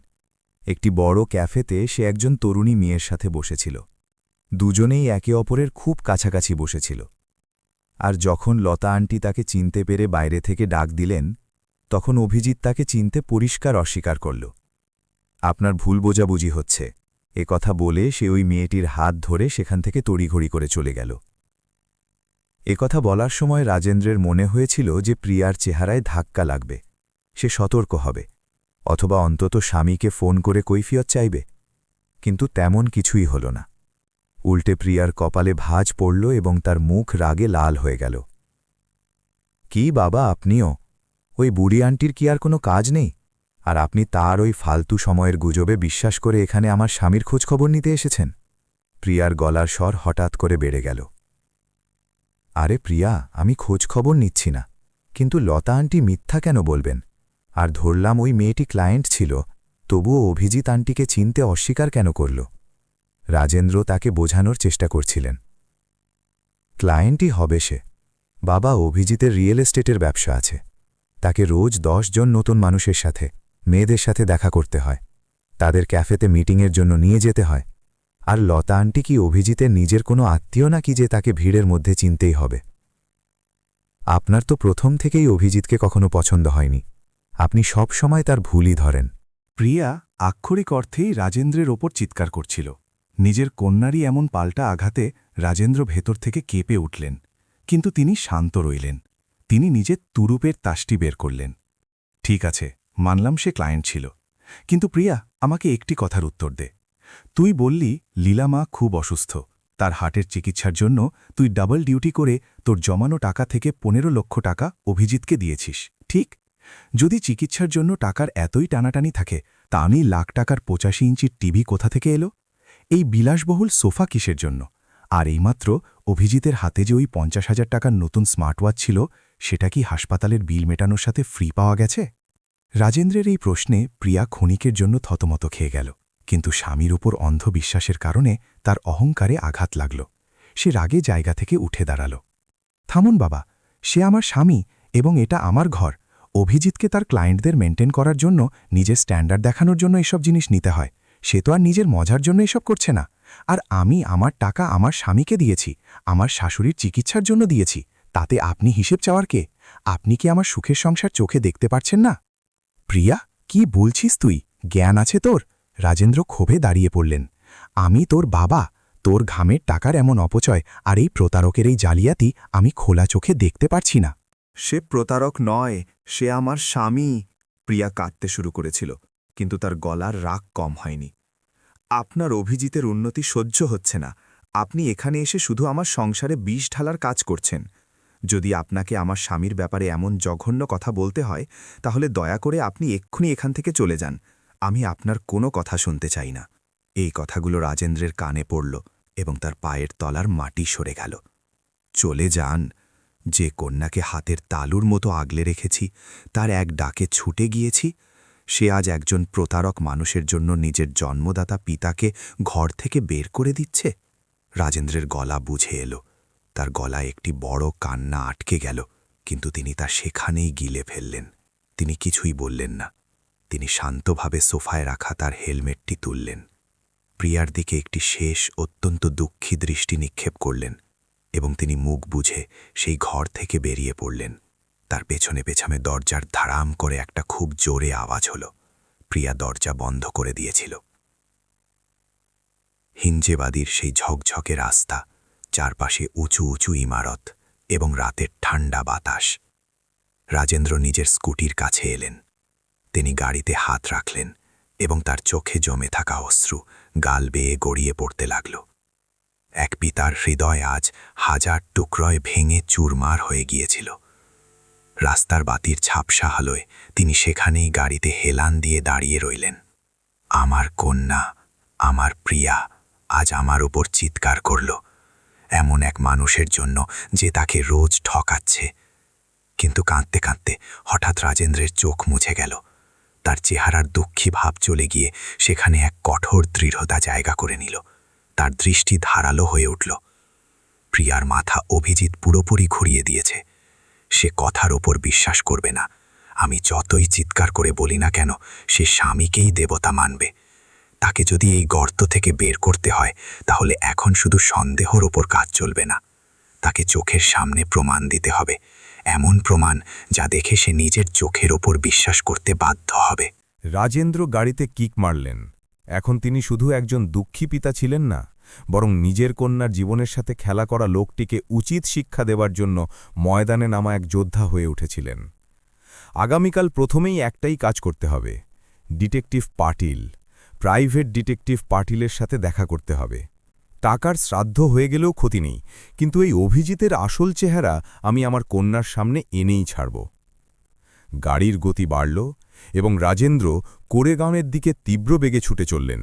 একটি বড় ক্যাফেতে সে একজন তরুণী মেয়ের সাথে বসেছিল। দুজনেই একে অপরের খুব কাছাকাছি বসেছিল। আর যখন লতা আন্টি তাকে চিনতে পেরে বাইরে থেকে ডাক দিলেন, তখন অভিজিৎ তাকে চিনতে পরিষ্কার অস্বীকার করল। আপনার ভুল বোঝাবুঝি হচ্ছে, এ কথা বলে সে ওই মেয়েটির হাত ধরে সেখান থেকে তড়িঘড়ি করে চলে গেল। একথা বলার সময় রাজেন্দ্রের মনে হয়েছিল যে প্রিয়ার চেহারায় ধাক্কা লাগবে। সে সতর্ক হবে, অথবা অন্তত স্বামীকে ফোন করে কৈফিয়ত চাইবে। কিন্তু তেমন কিছুই হল না। উল্টে প্রিয়ার কপালে ভাঁজ পড়ল এবং তার মুখ রাগে লাল হয়ে গেল। কি বাবা, আপনিও? ওই বুড়ি আন্টির কি আর কোনো কাজ নেই? আর আপনি তার ওই ফালতু সময়ের গুজবে বিশ্বাস করে এখানে আমার স্বামীর খোঁজখবর নিতে এসেছেন? প্রিয়ার গলার স্বর হঠাৎ করে বেড়ে গেল। আরে প্রিয়া, আমি খোঁজখবর নিচ্ছি না, কিন্তু লতা আন্টি মিথ্যা কেন বলবেন? আর ধরলাম ওই মেয়েটি ক্লায়েন্ট ছিল, তবুও অভিজিৎ আন্টিকে চিনতে অস্বীকার কেন করল? রাজেন্দ্র তাকে বোঝানোর চেষ্টা করছিলেন। ক্লায়েন্টই হবে সে। বাবা, অভিজিতের রিয়েল এস্টেটের ব্যবসা আছে। তাকে রোজ 10 জন নতুন মানুষের সাথে, মেয়েদের সাথে দেখা করতে হয়। তাদের ক্যাফেতে মিটিংয়ের জন্য নিয়ে যেতে হয়। আর লতা আন্টি কি অভিজিতের নিজের কোনো আত্মীয় নাকি যে তাকে ভিড়ের মধ্যে চিনতেই হবে? আপনার তো প্রথম থেকেই অভিজিৎকে কখনো পছন্দ হয়নি। আপনি সব সময় তার ভুলই ধরেন। প্রিয়া আক্ষরিক অর্থেই রাজেন্দ্রের ওপর চিৎকার করছিল। নিজের কন্যারই এমন পাল্টা আঘাতে রাজেন্দ্র ভেতর থেকে কেঁপে উঠলেন, কিন্তু তিনি শান্ত রইলেন। তিনি নিজের তুরুপের তাসটি বের করলেন। ঠিক আছে, মানলাম সে ক্লায়েন্ট ছিল, কিন্তু প্রিয়া, আমাকে একটি কথার উত্তর দে। তুই বললি লীলামা খুব অসুস্থ, তার হার্টের চিকিৎসার জন্য তুই ডাবল ডিউটি করে তোর জমানো টাকা থেকে 15 লক্ষ টাকা অভিজিৎকে দিয়েছিস, ঠিক? যদি চিকিৎসার জন্য টাকার এতই টানাটানি থাকে, তা আমি লাখ টাকার 85 ইঞ্চির টিভি কোথা থেকে এলো? এই বিলাসবহুল সোফা কিসের জন্য? আর এইমাত্র অভিজিতের হাতে যে ওই 50,000 টাকার নতুন স্মার্টওয়াচ ছিল, সেটা কি হাসপাতালের বিল মেটানোর সাথে ফ্রি পাওয়া গেছে? রাজেন্দ্রের এই প্রশ্নে প্রিয়া ক্ষণিকের জন্য থতমত খেয়ে গেল, কিন্তু স্বামীর ওপর অন্ধবিশ্বাসের কারণে তার অহংকারে আঘাত লাগল। সে রাগে জায়গা থেকে উঠে দাঁড়াল। থামুন বাবা, সে আমার স্বামী এবং এটা আমার ঘর। অভিজিৎকে তার ক্লায়েন্টদের মেনটেন করার জন্য, নিজের স্ট্যান্ডার্ড দেখানোর জন্য এসব জিনিস নিতে হয়। সে তো আর নিজের মজার জন্য এসব করছে না। আর আমি আমার টাকা আমার স্বামীকে দিয়েছি, আমার শাশুড়ির চিকিৎসার জন্য দিয়েছি। তাতে আপনি হিসেব চাওয়ার কে? আপনি কি আমার সুখের সংসার চোখে দেখতে পারছেন না? প্রিয়া, কি বলছিস তুই? জ্ঞান আছে তোর? রাজেন্দ্র ক্ষোভে দাঁড়িয়ে পড়লেন। আমি তোর বাবা, তোর ঘামের টাকার এমন অপচয় আর এই প্রতারকের এই জালিয়াতি আমি খোলা চোখে দেখতে পারছি না। সে প্রতারক নয়, সে আমার স্বামী। প্রিয়া কাঁদতে শুরু করেছিল, কিন্তু তার গলার রাগ কম হয়নি। আপনার অভিজিতের উন্নতি সহ্য হচ্ছে না। আপনি এখানে এসে শুধু আমার সংসারে বিষ ঢালার কাজ করছেন। যদি আপনাকে আমার স্বামীর ব্যাপারে এমন জঘন্য কথা বলতে হয়, তাহলে দয়া করে আপনি এক্ষুনি এখান থেকে চলে যান। আমি আপনার কোনো কথা শুনতে চাই না। এই কথাগুলো রাজেন্দ্রের কানে পড়ল এবং তার পায়ের তলার মাটি সরে গেল। চলে যান। যে কন্যাকে হাতের তালুর মতো আগলে রেখেছি, তার এক ডাকে ছুটে গিয়েছি, সে আজ একজন প্রতারক মানুষের জন্য নিজের জন্মদাতা পিতাকে ঘর থেকে বের করে দিচ্ছে। রাজেন্দ্রের গলা বুঝে এলো। তার গলায় একটি বড় কান্না আটকে গেল, কিন্তু তিনি তা সেখানেই গিলে ফেললেন। তিনি কিছুই বললেন না। তিনি শান্তভাবে সোফায় রাখা তার হেলমেটটি তুললেন, প্রিয়ার দিকে একটি শেষ অত্যন্ত দুঃখী দৃষ্টি নিক্ষেপ করলেন এবং তিনি মুখ বুঝে সেই ঘর থেকে বেরিয়ে পড়লেন। তার পেছনে পেছনে দরজার ধারাম করে একটা খুব জোরে আওয়াজ হল। প্রিয়া দরজা বন্ধ করে দিয়েছিল। হিঞ্জেবাদীর সেই ঝকঝকে রাস্তা, চারপাশে উঁচু উঁচু ইমারত এবং রাতের ঠান্ডা বাতাস। রাজেন্দ্র নিজের স্কুটির কাছে এলেন। তিনি গাড়িতে হাত রাখলেন এবং তার চোখে জমে থাকা অশ্রু গাল বেয়ে গড়িয়ে পড়তে লাগল। এক পিতার হৃদয় আজ হাজার টুকরোয় ভেঙে চুরমার হয়ে গিয়েছিল। রাস্তার বাতির ঝাপসা আলোয় তিনি সেখানেই গাড়িতে হেলান দিয়ে দাঁড়িয়ে রইলেন। আমার কন্যা, আমার প্রিয়া আজ আমার উপর চিৎকার করল, এমন এক মানুষের জন্য যে তাকে রোজ ঠকাচ্ছে। কিন্তু কাঁদতে কাঁদতে হঠাৎ রাজেন্দ্রের চোখ মুছে গেল। তার চেহারার দুঃখী ভাব চলে গিয়ে সেখানে এক কঠোর দৃঢ়তা জায়গা করে নিল। তার দৃষ্টি ধারালো হয়ে উঠল। প্রিয়ার মাথা অভিজিৎ পুরোপুরি ঘুরিয়ে দিয়েছে। সে কথার ওপর বিশ্বাস করবে না। আমি যতই চিৎকার করে বলি না কেন, সে স্বামীকেই দেবতা মানবে। তাকে যদি এই গর্ত থেকে বের করতে হয়, তাহলে এখন শুধু সন্দেহর ওপর কাজ চলবে না। তাকে চোখের সামনে প্রমাণ দিতে হবে, এমন প্রমাণ যা দেখে সে নিজের চোখের ওপর বিশ্বাস করতে বাধ্য হবে। রাজেন্দ্র গাড়িতে কিক মারলেন। এখন তিনি শুধু একজন দুঃখী পিতা ছিলেন না, বরং নিজের কন্যার জীবনের সাথে খেলা করা লোকটিকে উচিত শিক্ষা দেবার জন্য ময়দানে নামা এক যোদ্ধা হয়ে উঠেছিলেন। আগামীকাল প্রথমেই একটাই কাজ করতে হবে। ডিটেকটিভ পাটিল, প্রাইভেট ডিটেকটিভ পাটিলের সাথে দেখা করতে হবে। টাকার শ্রাদ্ধ হয়ে গেলেও ক্ষতি নেই, কিন্তু এই অভিজিতের আসল চেহারা আমি আমার কন্যার সামনে এনেই ছাড়ব। গাড়ির গতি বাড়ল এবং রাজেন্দ্র কোরেগাঁওয়ের দিকে তীব্র বেগে ছুটে চললেন,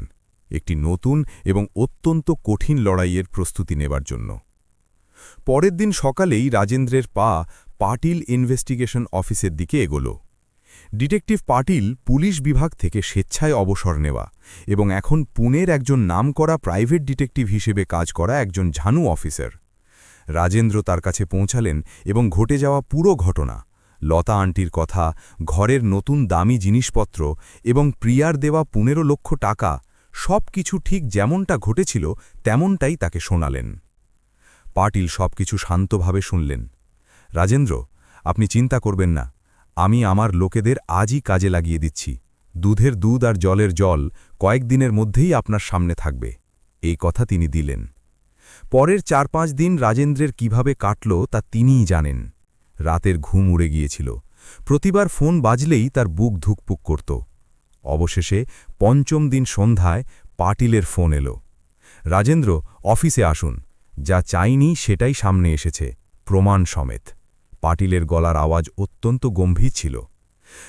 একটি নতুন এবং অত্যন্ত কঠিন লড়াইয়ের প্রস্তুতি নেবার জন্য। পরের দিন সকালেই রাজেন্দ্রের পা পাটিল ইনভেস্টিগেশন অফিসের দিকে এগোল। ডিটেকটিভ পাটিল পুলিশ বিভাগ থেকে স্বেচ্ছায় অবসর নেওয়া এবং এখন পুনের একজন নামকরা প্রাইভেট ডিটেকটিভ হিসেবে কাজ করা একজন ঝানু অফিসার। রাজেন্দ্র তার কাছে পৌঁছালেন এবং ঘটে যাওয়া পুরো ঘটনা, লতা আন্টির কথা, ঘরের নতুন দামি জিনিসপত্র এবং প্রিয়ার দেওয়া 15 লক্ষ টাকা, সব কিছু ঠিক যেমনটা ঘটেছিল তেমনটাই তাকে শোনালেন। পাটিল সবকিছু শান্তভাবে শুনলেন। রাজেন্দ্র, আপনি চিন্তা করবেন না, আমি আমার লোকেদের আজই কাজে লাগিয়ে দিচ্ছি। দুধের দুধ আর জলের জল কয়েকদিনের মধ্যেই আপনার সামনে থাকবে, এই কথা তিনি দিলেন। পরের 4-5 দিন রাজেন্দ্রের কিভাবে কাটল তা তিনিই জানেন। রাতের ঘুম উড়ে গিয়েছিল। প্রতিবার ফোন বাজলেই তার বুক ধুকপুক করত। অবশেষে 5ম দিন সন্ধ্যায় পাটিলের ফোন এলো। রাজেন্দ্র, অফিসে আসুন, যা চাইনি সেটাই সামনে এসেছে, প্রমাণ সমেত। পাটিলের গলার আওয়াজ অত্যন্ত গম্ভীর ছিল।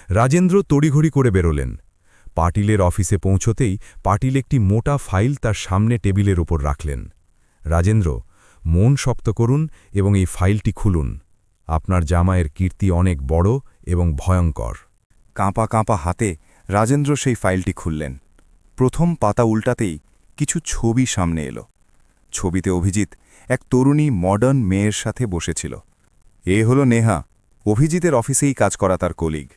রাজেন্দ্র তড়িঘড়ি করে বেরোলেন। পাটিলের অফিসে পৌঁছতেই পাটিল একটি মোটা ফাইল তার সামনে টেবিলের ওপর রাখলেন। রাজেন্দ্র, মন শক্ত করুন এবং এই ফাইলটি খুলুন। আপনার জামাইয়ের কীর্তি অনেক বড় এবং ভয়ঙ্কর। কাঁপা কাঁপা হাতে রাজেন্দ্র সেই ফাইলটি খুললেন। প্রথম পাতা উল্টাতেই কিছু ছবি সামনে এলো। ছবিতে অভিজিৎ এক তরুণী মডার্ন মেয়ের সাথে বসেছিল। এ হলো নেহা, অভিজিতের অফিসেই কাজ করা তার কলিগ।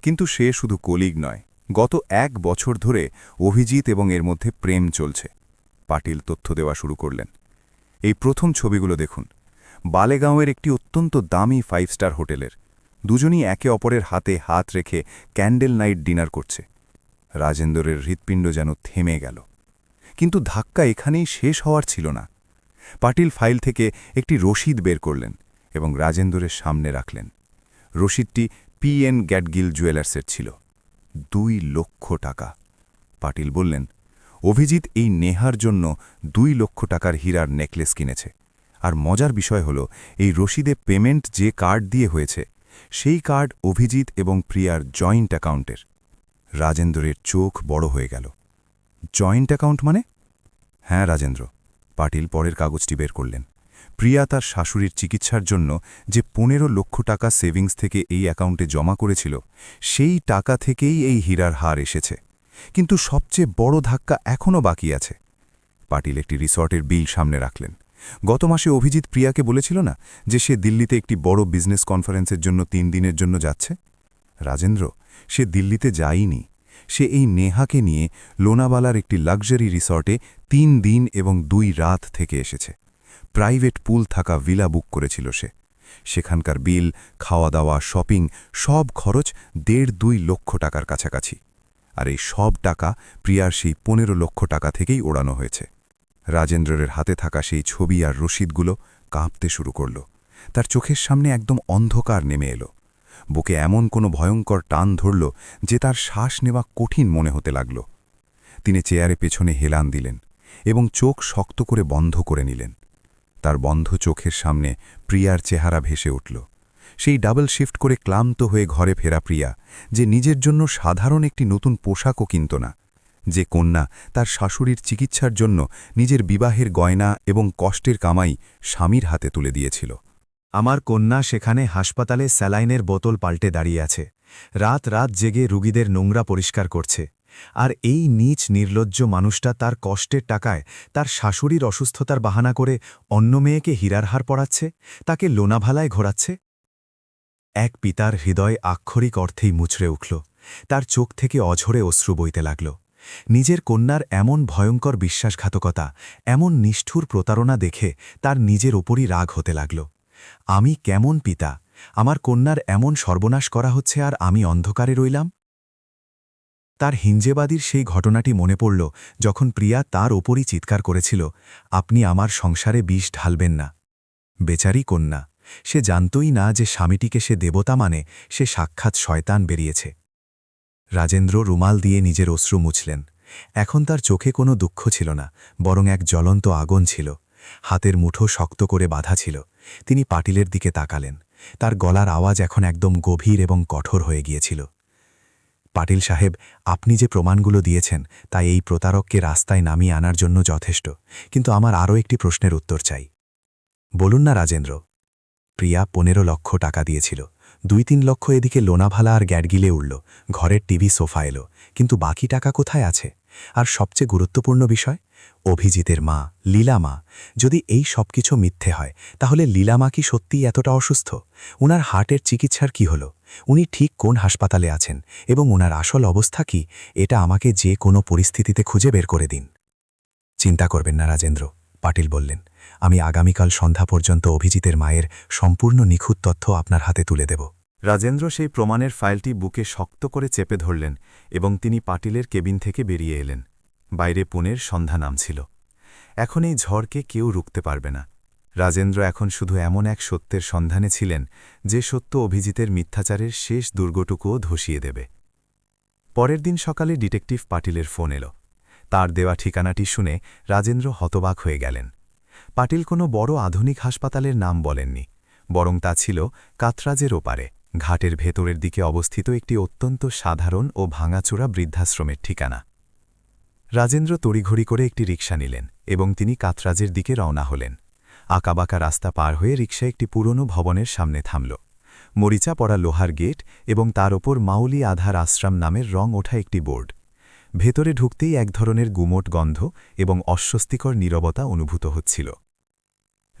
কিন্তু সে শুধু কলিগ নয়, গত 1 বছর ধরে অভিজিৎ এবং এর মধ্যে প্রেম চলছে। পাটিল তথ্য দেওয়া শুরু করলেন। এই প্রথম ছবিগুলো দেখুন, বালেগাঁওয়ের একটি অত্যন্ত দামি 5 স্টার হোটেলের। দুজনই একে অপরের হাতে হাত রেখে ক্যান্ডেল নাইট ডিনার করছে। রাজেন্দ্রের হৃৎপিণ্ড যেন থেমে গেল। কিন্তু ধাক্কা এখানেই শেষ হওয়ার ছিল না। পাটিল ফাইল থেকে একটি রসিদ বের করলেন এবং রাজেন্দ্রের সামনে রাখলেন। রসিদটি PN গ্যাডগিল জুয়েলার্সের ছিল। 2 লক্ষ টাকা। পাটিল বললেন, অভিজিৎ এই নেহার জন্য 2 লক্ষ টাকার হীরার নেকলেস কিনেছে। আর মজার বিষয় হল, এই রসিদে পেমেন্ট যে কার্ড দিয়ে হয়েছে সেই কার্ড অভিজিৎ এবং প্রিয়ার জয়েন্ট অ্যাকাউন্টের। রাজেন্দ্রের চোখ বড় হয়ে গেল। জয়েন্ট অ্যাকাউন্ট মানে? হ্যাঁ রাজেন্দ্র। পাটিল পরের কাগজটি বের করলেন। প্রিয়া তার শাশুড়ির চিকিৎসার জন্য যে 15 লক্ষ টাকা সেভিংস থেকে এই অ্যাকাউন্টে জমা করেছিল, সেই টাকা থেকেই এই হীরার হার এসেছে। কিন্তু সবচেয়ে বড় ধাক্কা এখনও বাকি আছে। পাটিল একটি রিসর্টের বিল সামনে রাখলেন। গত মাসে অভিজিৎ প্রিয়াকে বলেছিল না যে সে দিল্লিতে একটি বড় বিজনেস কনফারেন্সের জন্য 3 দিনের জন্য যাচ্ছে? রাজেন্দ্র, সে দিল্লিতে যায়নি। সে এই নেহাকে নিয়ে লোনাবালার একটি লাক্সারি রিসর্টে 3 দিন এবং 2 রাত থেকে এসেছে। প্রাইভেট পুল থাকা ভিলা বুক করেছিল সে। সেখানকার বিল, খাওয়া দাওয়া, শপিং সব খরচ 1.5-2 লক্ষ টাকার কাছাকাছি। আর এই সব টাকা প্রিয়ার সেই 15 লক্ষ টাকা থেকেই ওড়ানো হয়েছে। রাজেন্দ্রের হাতে থাকা সেই ছবি আর রসিদগুলো কাঁপতে শুরু করল। তার চোখের সামনে একদম অন্ধকার নেমে এলো। বুকে এমন কোনো ভয়ঙ্কর টান ধরল যে তার শ্বাস নেওয়া কঠিন মনে হতে লাগল। তিনি চেয়ারে পেছনে হেলান দিলেন এবং চোখ শক্ত করে বন্ধ করে নিলেন। তার বন্ধ চোখের সামনে প্রিয়ার চেহারা ভেসে উঠল। সেই ডাবল শিফট করে ক্লান্ত হয়ে ঘরে ফেরা প্রিয়া, যে নিজের জন্য সাধারণ একটি নতুন পোশাকও কিনত না, যে কন্যা তার শাশুড়ির চিকিৎসার জন্য নিজের বিবাহের গয়না এবং কষ্টের কামাই স্বামীর হাতে তুলে দিয়েছিল। আমার কন্যা সেখানে হাসপাতালে স্যালাইনের বোতল পাল্টে দাঁড়িয়ে আছে, রাত রাত জেগে রুগীদের নোংরা পরিষ্কার করছে। আর এই নীচ নির্লজ্জ মানুষটা তার কষ্টের টাকায় তার শাশুড়ির অসুস্থতার বাহানা করে অন্য মেয়েকে হীরার হার পরাচ্ছে, তাকে লোনাভালায় ঘোরাচ্ছে। এক পিতার হৃদয় আক্ষরিক অর্থেই মুচড়ে উঠল। তার চোখ থেকে অঝরে অশ্রু বইতে লাগল। নিজের কন্যার এমন ভয়ঙ্কর বিশ্বাসঘাতকতা, এমন নিষ্ঠুর প্রতারণা দেখে তার নিজের ওপরই রাগ হতে লাগল। আমি কেমন পিতা? আমার কন্যার এমন সর্বনাশ করা হচ্ছে আর আমি অন্ধকারে রইলাম। তার হিঞ্জেবাদীর সেই ঘটনাটি মনে পড়ল, যখন প্রিয়া তার ওপরই চিৎকার করেছিল, আপনি আমার সংসারে বিষ ঢালবেন না। বেচারি কন্যা, সে জানতই না যে স্বামীটিকে সে দেবতা মানে সে সাক্ষাৎ শয়তান বেরিয়েছে। রাজেন্দ্র রুমাল দিয়ে নিজের অশ্রু মুছলেন। এখন তার চোখে কোনো দুঃখ ছিল না, বরং এক জ্বলন্ত আগুন ছিল। হাতের মুঠো শক্ত করে বাঁধা ছিল। তিনি পাটিলের দিকে তাকালেন। তার গলার আওয়াজ এখন একদম গভীর এবং কঠোর হয়ে গিয়েছিল। পাটিল সাহেব, আপনি যে প্রমাণগুলো দিয়েছেন তা এই প্রতারককে রাস্তায় নামিয়ে আনার জন্য যথেষ্ট, কিন্তু আমার আরও একটি প্রশ্নের উত্তর চাই। বলুন না রাজেন্দ্র। প্রিয়া 15 লক্ষ টাকা দিয়েছিল। 2-3 লক্ষ এদিকে লোনাভালা আর গ্যাডগিলে উঠল, ঘরের টিভি সোফা এলো, কিন্তু বাকি টাকা কোথায় আছে? আর সবচেয়ে গুরুত্বপূর্ণ বিষয়, অভিজিতের মা, লীলামা। যদি এই সব কিছু মিথ্যে হয়, তাহলে লীলামা কি সত্যিই এতটা অসুস্থ? উনার হার্টের চিকিৎসার কি হলো? উনি ঠিক কোন হাসপাতালে আছেন এবং উনার আসল অবস্থা কি? এটা আমাকে যে কোনো পরিস্থিতিতে খুঁজে বের করে দিন। চিন্তা করবেন না রাজেন্দ্র, পাটিল বললেন। আমি আগামীকাল সন্ধ্যা পর্যন্ত অভিজিতের মায়ের সম্পূর্ণ নিখুঁত তথ্য আপনার হাতে তুলে দেব। রাজেন্দ্র সেই প্রমাণের ফাইলটি বুকে শক্ত করে চেপে ধরলেন এবং তিনি পাটিলের কেবিন থেকে বেরিয়ে এলেন। বাইরে পুনের সন্ধ্যা নামছিল। এখন এই ঝড়কে কেউ রুখতে পারবে না। রাজেন্দ্র এখন শুধু এমন এক সত্যের সন্ধানে ছিলেন, যে সত্য অভিজিতের মিথ্যাচারের শেষ দুর্গটুকুও ধসিয়ে দেবে। পরের দিন সকালে ডিটেকটিভ পাটিলের ফোন এলো। তার দেওয়া ঠিকানাটি শুনে রাজেন্দ্র হতবাক হয়ে গেলেন। পাটিল কোনো বড় আধুনিক হাসপাতালের নাম বলেননি, বরং তা ছিল কাতরাজের ওপারে ঘাটের ভেতরের দিকে অবস্থিত একটি অত্যন্ত সাধারণ ও ভাঙাচোরা বৃদ্ধাশ্রমের ঠিকানা। রাজেন্দ্র তড়িঘড়ি করে একটি রিকশা নিলেন এবং তিনি কাতরাজের দিকে রওনা হলেন। আঁকাবাঁকা রাস্তা পার হয়ে রিকশা একটি পুরনো ভবনের সামনে থামল। মরিচা পড়া লোহার গেট এবং তার ওপর মাউলি আধার আশ্রাম নামের রং ওঠা একটি বোর্ড। ভেতরে ঢুকতেই এক ধরনের গুমোট গন্ধ এবং অস্বস্তিকর নীরবতা অনুভূত হচ্ছিল।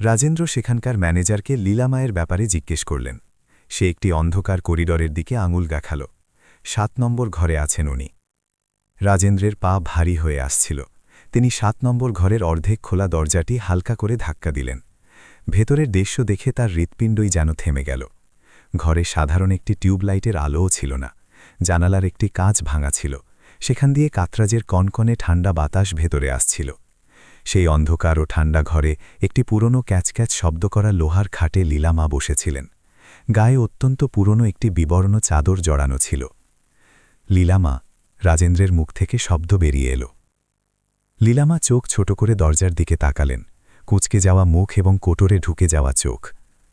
রাজেন্দ্র সেখানকার ম্যানেজারকে লীলামায়ের ব্যাপারে জিজ্ঞেস করলেন। সে একটি অন্ধকার করিডরের দিকে আঙুল দেখাল। 7 নম্বর ঘরে আছেন উনি। রাজেন্দ্রের পা ভারী হয়ে আসছিল। তিনি 7 নম্বর ঘরের অর্ধেক খোলা দরজাটি হালকা করে ধাক্কা দিলেন। ভেতরের দৃশ্য দেখে তার হৃৎপিণ্ডই যেন থেমে গেল। ঘরে সাধারণ একটি টিউবলাইটের আলোও ছিল না। জানালার একটি কাঁচ ভাঙা ছিল। সেখান দিয়ে কাতরাজের কনকনে ঠান্ডা বাতাস ভেতরে আসছিল। সেই অন্ধকার ও ঠান্ডা ঘরে একটি পুরনো ক্যাচক্যাচ শব্দ করা লোহার খাটে লীলামা বসেছিলেন। গায়ে অত্যন্ত পুরনো একটি বিবর্ণ চাদর জড়ানো ছিল। লীলামা, রাজেন্দ্রের মুখ থেকে শব্দ বেরিয়ে এলো। লীলামা চোখ ছোট করে দরজার দিকে তাকালেন, কুঁচকে যাওয়া মুখ এবং কোটরে ঢুকে যাওয়া চোখ।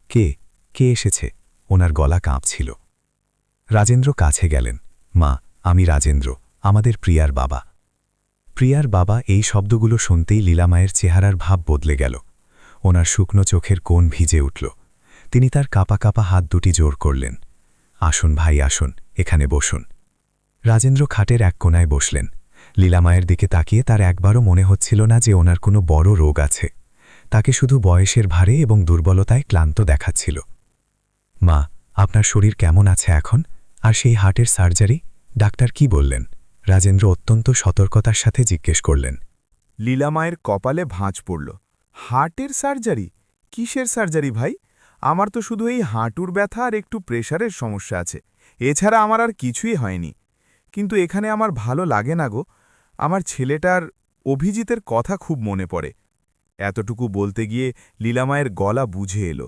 কে কে এসেছে? ওনার গলা কাঁপছিল। রাজেন্দ্র কাছে গেলেন। মা, আমি রাজেন্দ্র, আমাদের প্রিয়ার বাবা। প্রিয়ার বাবা এই শব্দগুলো শুনতেই লীলামায়ের চেহারার ভাব বদলে গেল। ওনার শুকনো চোখের কোণ ভিজে উঠল। তিনি তার কাঁপা কাঁপা হাত দুটি জোর করলেন। আসুন ভাই, আসুন, এখানে বসুন। রাজেন্দ্র খাটের এক কোণায় বসলেন। লীলামায়ের দিকে তাকিয়ে তার একবারও মনে হচ্ছিল না যে ওনার কোনো বড় রোগ আছে। তাকে শুধু বয়সের ভারে এবং দুর্বলতায় ক্লান্ত দেখাচ্ছিল। মা, আপনার শরীর কেমন আছে এখন? আর সেই হার্টের সার্জারি, ডাক্তার কি বললেন? রাজেন্দ্র অত্যন্ত সতর্কতার সাথে জিজ্ঞেস করলেন। লীলামায়ের কপালে ভাঁজ পড়ল। হার্টের সার্জারি? কিসের সার্জারি ভাই? আমার তো শুধু এই হাঁটুর ব্যথা আর একটু প্রেশারের সমস্যা আছে, এছাড়া আমার আর কিছুই হয়নি। কিন্তু এখানে আমার ভালো লাগে না গো। আমার ছেলেটার অভিজিতের কথা খুব মনে পড়ে। এতটুকু বলতে গিয়ে লীলামায়ের গলা বুঝে এলো।